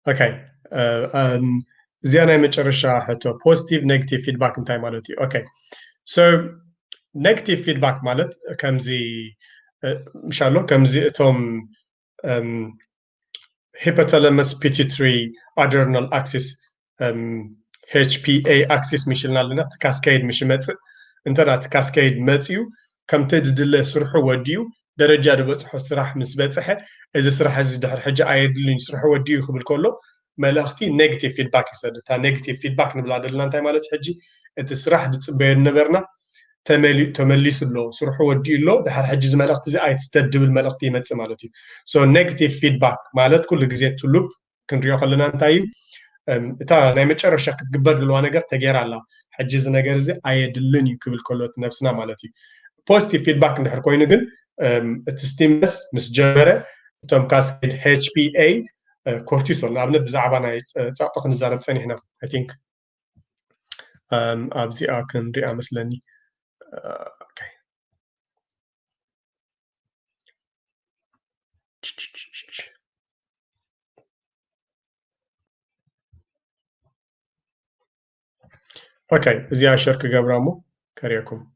اوكي زيانا مጨረሻ حتى positive negative feedback እንታይ ማለት እዩ اوكي so negative feedback ማለት ከምዚ ኢንሻአላህ ከምዚ እቶም hypothalamus pituitary adrenal axis HPA axis مشلنا لنا كاسكيد مش متص انترات كاسكيد متصيو كم تددل سرح وديو درجه دبصح سرح مس بصحه اذا سرح زي دحر حاجه ايدلين سرح وديو خبل كله ملختي نيجاتيف فيدباك يسد تا نيجاتيف فيدباك نبلا دلنا انت مالت حجي انت سرح دصبي نبرنا تمليس له سرح وديو له دحر حجي ملخت زي ايتستدب الملخت يمص مالتي سو نيجاتيف فيدباك مالت كل غزي تلوب كنريو خلنا انتاي እታ ናይ መጨረሻ ክትግበር ድልዋ ነገር ተገይራ ኣላ ሕጂ እዚ ነገር እዚ ኣየድልን እዩ ክብል ከሎ ነፍስና ማለት እዩ ፖዚቲቭ ፊድባክ እንድሕር ኮይኑ ግን እቲ ስቲሙለስ ምስ ጀመረ እቶም ካስኬድ HPA ኮርቲሶል ንኣብነት ብዛዕባ ናይ ፀቕጢ ክንዛረብ ፀኒሕና ኣይ ቲንክ ኣብዚኣ ክንሪኣ መስለኒ اوكي زي شرك قبرامو كريكم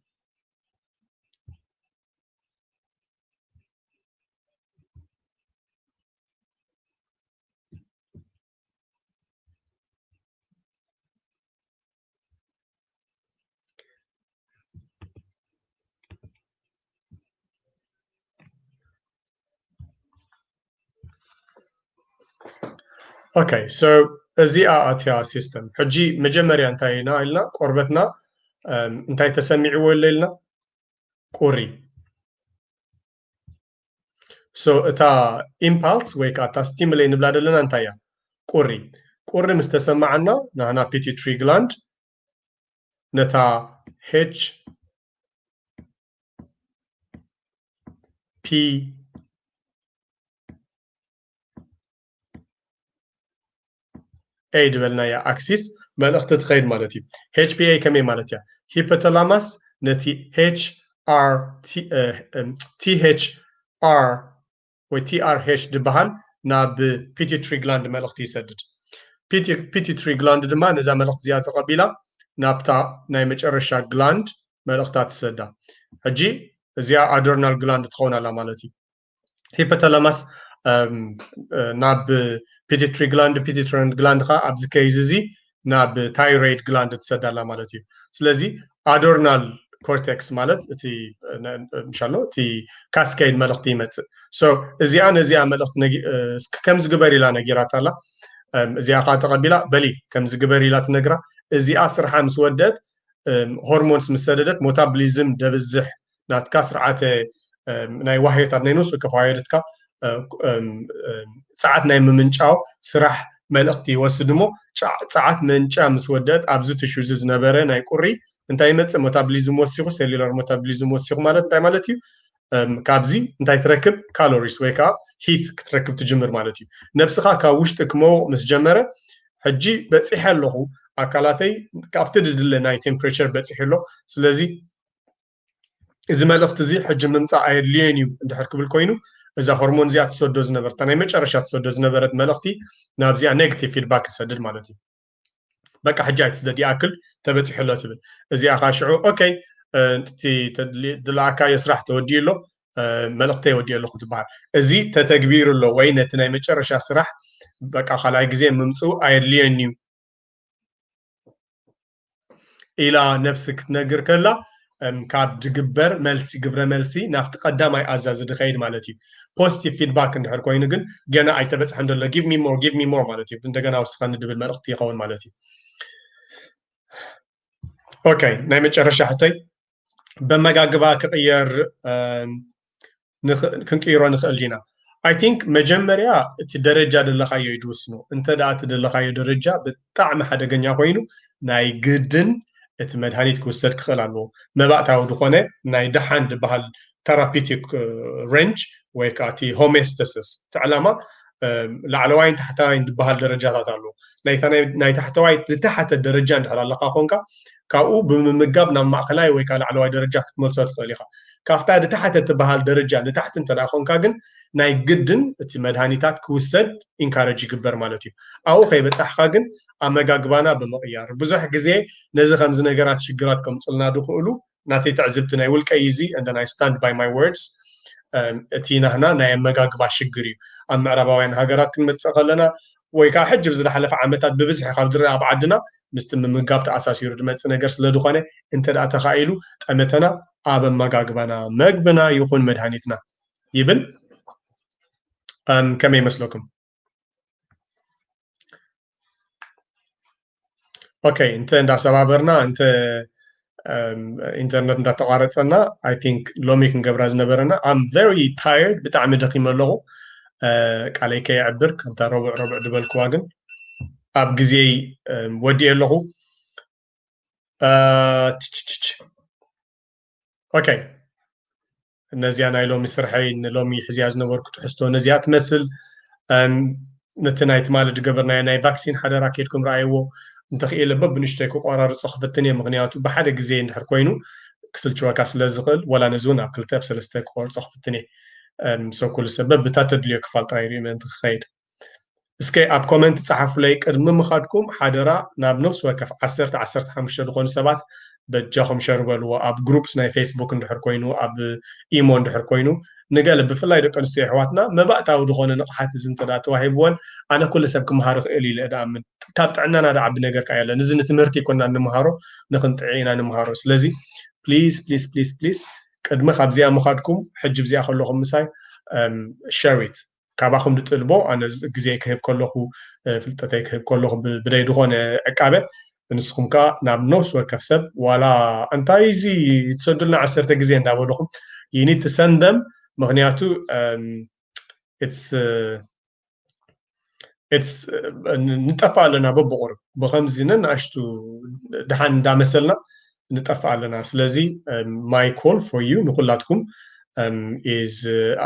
اوكي so እዚኣ ኣትያ ሲስተም ሕጂ መጀመርያ እንታይ ኢና ኢልና ቆርበትና እንታይ ተሰሚዕዎ ኢልና ቁሪ so እታ ኢምፓልስ ወይ ከዓ ታ ስቲሙሌ ንብላ ደለና እንታይ እያ ቁሪ ምስ ተሰማዓና ናና ፒቲትሪ ግላንድ ነታ A دبلنا يا أكسيس مالخت تخيل مالتي HPA كمية مالتي هيبوثالاموس نتي THR و TRH دبهان ناب pituitary gland مالخت يسدد pituitary gland دما نزا مالخت زيادة قبيلة نابتا ناي مجرشا gland مالخت تسدد هجي زيا adrenal gland تخون على مالتي هيبوثالاموس ناب pituitary gland خا ابز كيزي ناب thyroid gland تسدالا مالتي سلازي adrenal cortex مالت تي ان شاء الله تي كاسكيد ملختي مت سو ازيا ملخت كم زغبر الى نغيراتالا ازيا قا تقبيلا بلي كم زغبر الى تنغرا ازيا سرحه مسودت هرمونز مسددت ميتابوليزم دبزح ناتكا سرعته ناي واحيتات نينوس كفايدتكا ساعات ناي ممنጫው ስራሕ መልእክቲ ይወስድሞ ሰዓት መንጫ መስወደት ኣብዚ ትሹዝ ዝነበረ ናይ ቁሪ እንታይ መጽእ ሜታቦሊዝም ወሲኹ ሴሉላር ሜታቦሊዝም ወሲኹ ማለት እንታይ ማለት እዩ ካብዚ እንታይ ትረክብ ካሎሪስ ወይ ከዓ ሂት ክትረክብ ትጅምር ማለት እዩ ነፍስኻ ካብ ውሽጢ ክመውቕ ምስ ጀመረ ሕጂ በፂሕ ኣለኹ ኣካላተይ ካብቲ ድድለ ናይ ቴምፕሬቸር በፂሕ ኣሎ ስለዚ እዚ መልእክቲ እዚ ሕጂ ምምፃእ ኣየድልየን እዩ እንድሕር ክብል ኮይኑ إذا هرمون زيادة سودوز نبرت أنا مجرشات سودوز نبرت ملختي نابزيا نيجاتيف فيدباك سدد مالتي بقى حاجات تدي أكل تبتي حلو تبل إذا أخاشعو أوكي تي دلاكا يسرح تودي له ملقتي ودي له خطبار إذا تتكبير له وين تناي مجرش أسرح بقى خلاص جزء ممسو أيرلينيو إلى نفسك تنقر كلا كاب جبر ملسي جبر ملسي نفت قدام أي أزاز دخيل مالتي positive feedback عند هالكوين جن جنا أي تبت الحمد لله give me more مالتي بنت جنا وسخن دبل ملقتي قوان مالتي أوكي نعمل شرح حتى بمجاجبا كغير كنكيرون نخلينا I think مجمريا الدرجة اللي خايو يدوسنو انتدኣ اللي خايو درجة بطعم حدا جنيا خوينو ناي جدن እቲ መድሃኒት ክውሰድ ክኽእል ኣለዎ መባእታዊ ዝኾነ ናይ ደሓን ዝበሃል ተራፒቲክ ሬንጅ ወይ ከዓ እቲ ሆሜስታሲስ እቲ ዕላማ ላዕለዋይን ታሕተዋይን ዝበሃል ደረጃታት ኣለዎ ናይ ታሕተዋይ ዝታሓተ ደረጃ እንድሕር ኣለካ ኮንካ ካብኡ ብምምጋብ ናብ ማእከላይ ወይ ከዓ ላዕለዋይ ደረጃ ክትመልሶ ትኽእል ኢኻ ካብታ ዝታሓተ ትበሃል ደረጃ ንታሕቲ እንተደኣ ኮንካ ግን ናይ ግድን እቲ መድሃኒታት ክውሰድ ኢንካሬጅ ይግበር ማለት እዩ ኣብኡ ከይበፃሕካ ግን ኣመጋግባና ብምቕያር ብዙሕ ግዜ ነዚ ከምዚ ነገራት ሽግራት ከምፅልና ድኽእሉ ናተይ ትዕዝብቲ ናይ ውልቀይ እዙ and then I stand by my words እቲ ናህና ናይ ኣመጋግባ ሽግር እዩ ኣብ ምዕራባውያን ሃገራት ክንመፅእ ከለና ወይ ከዓ ሕጂ ብዝለሓለፈ ዓመታት ብብዝሒ ካብ ዝረአ ኣብ ዓድና ምስቲ ምምጋብ ተኣሳሲሩ ድመፅእ ነገር ስለ ዝኾነ እንተደኣ ተኻኢሉ ጠመተና ኣብ ኣመጋግባና መግብና ይኹን መድሃኒትና ይብል ከመይ ይመስለኩም اوكي انت عند سبابرنا انت انترنت انت تقارصنا I think لومي كنقبراز نبرنا I'm very tired بتاعمي دقيم اللغو قالي كي يعبرك انت ربع دبلك واغن اب غزي ودي اللغو اوكي እነዚያ ናይ ሎሚ ስርሐይ ንሎሚ ሕዝያ ዝነበርኩ ትሕዝቶ ነዚያ ትመስል ነትናይ ትማልድ ገበርና ናይ ቫክሲን ሓደራ ከድኩም ረኣይዎ እንተኽኢለ በብንሽተይ ክቆራርፆ ክፍትን እየ ምክንያቱ ብሓደ ግዜ እንድሕር ኮይኑ ክስልችወካ ስለ ዝኽእል ወላ ነዚ እውን ኣብ 2 ኣብ 3 ክቆርፆ ክፍትን እየ ሰው ኩሉ ሰበብ ብታ ተድልዮ ክፋልጣ ይርዩ ምእንቲ ክኸይድ እስኪ ኣብ ኮመንት ፃሓፉለይ ቅድሚ ምኻድኩም ሓደራ ናብ ነፍሲ ወከፍ 10-15 ዝኾኑ ሰባት በጃኹም ሸርበልዎ ኣብ ግሩፕስ ናይ ፌስቡክ እንድሕር ኮይኑ ኣብ ኢሞ እንድሕር ኮይኑ ንገለ ብፍላይ ደቂ ኣንስትዮ ኣሕዋትና መባእታዊ ዝኾነ ንቕሓት እዚ እንተዳ ተዋሂብዎን ኣነ ኩሉ ሰብ ክመሃር ክእል ኢለ ዳኣምን ካብ ጥዕናና ዳዓቢ ነገር ካ የለን እዚ ንትምህርቲ ይኮንና ንምሃሮ ንክንጥዕ ኢና ንምሃሮ ስለዚ ፕሊዝ ቅድሚ ካብዚኣ ምኻድኩም ሕጂ ብዚኣ ከለኹም ምሳይ ሸሪት ካባኹም ድጥልቦ ኣነ ግዜ ክህብ ከለኹ ፍልጠተይ ክህብ ከለኹ ብደይ ድኾነ ዕቃበ ንስኹም ከ ናብ ነፍሲ ወከፍ ሰብ ዋላ እንታይ እዚ ትሰዱልና 10 ግዜ እንዳበለኹም you need to send them ምክንያቱ it's ንጠፋ ኣለና በብቑርብ ብከምዚ ነናእሽቱ ድሓን እንዳመሰልና ንጠፋ ኣለና ስለዚ my call for you ንኩላትኩም is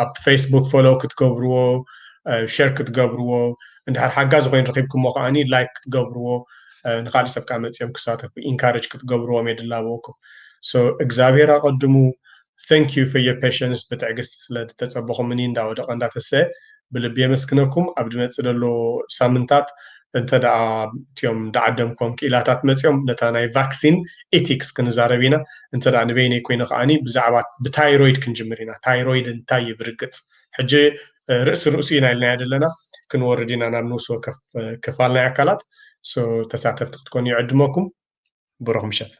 ኣብ ፌስቡክ ፎሎ ክትገብርዎ ሼር ክትገብርዎ እንድሕር ሓጋዝ ኮይኑ ረኺብኩምዎ ከዓኒ ላይክ ክትገብርዎ ንኻልእ ሰብ ከዓ መፅኦም ክሳተፉ ኢንካሬጅ ክትገብርዎም የድላበኩም so እግዚኣብሔር ኣቐድሙ thank you for your patience ብትዕግስቲ ስለ ተፀበኹምኒ እንዳወደቐ እንዳተሰአ ብልቢ የመስግነኩም ኣብ ድመፅእ ዘሎ ሳምንታት እንተደኣ እትዮም እንዳዓደምኩም ክኢላታት መፅኦም ነታ ናይ ቫክሲን ኤቲክስ ክንዛረብ ኢና እንተደኣ ንበይነይ ኮይኑ ከዓኒ ብዛዕባ ብታይሮይድ ክንጅምር ኢና ታይሮይድ እንታይ ይብርግፅ ሕጂ ርእሲ ኢና ኢልና ያደለና ክንወርድ ኢና ናብ ንውስ ወከፍ ክፋል ናይ ኣካላት so ተሳተፍቲ ክትኮኑ ይዕድመኩም ብሩኽ ምሸት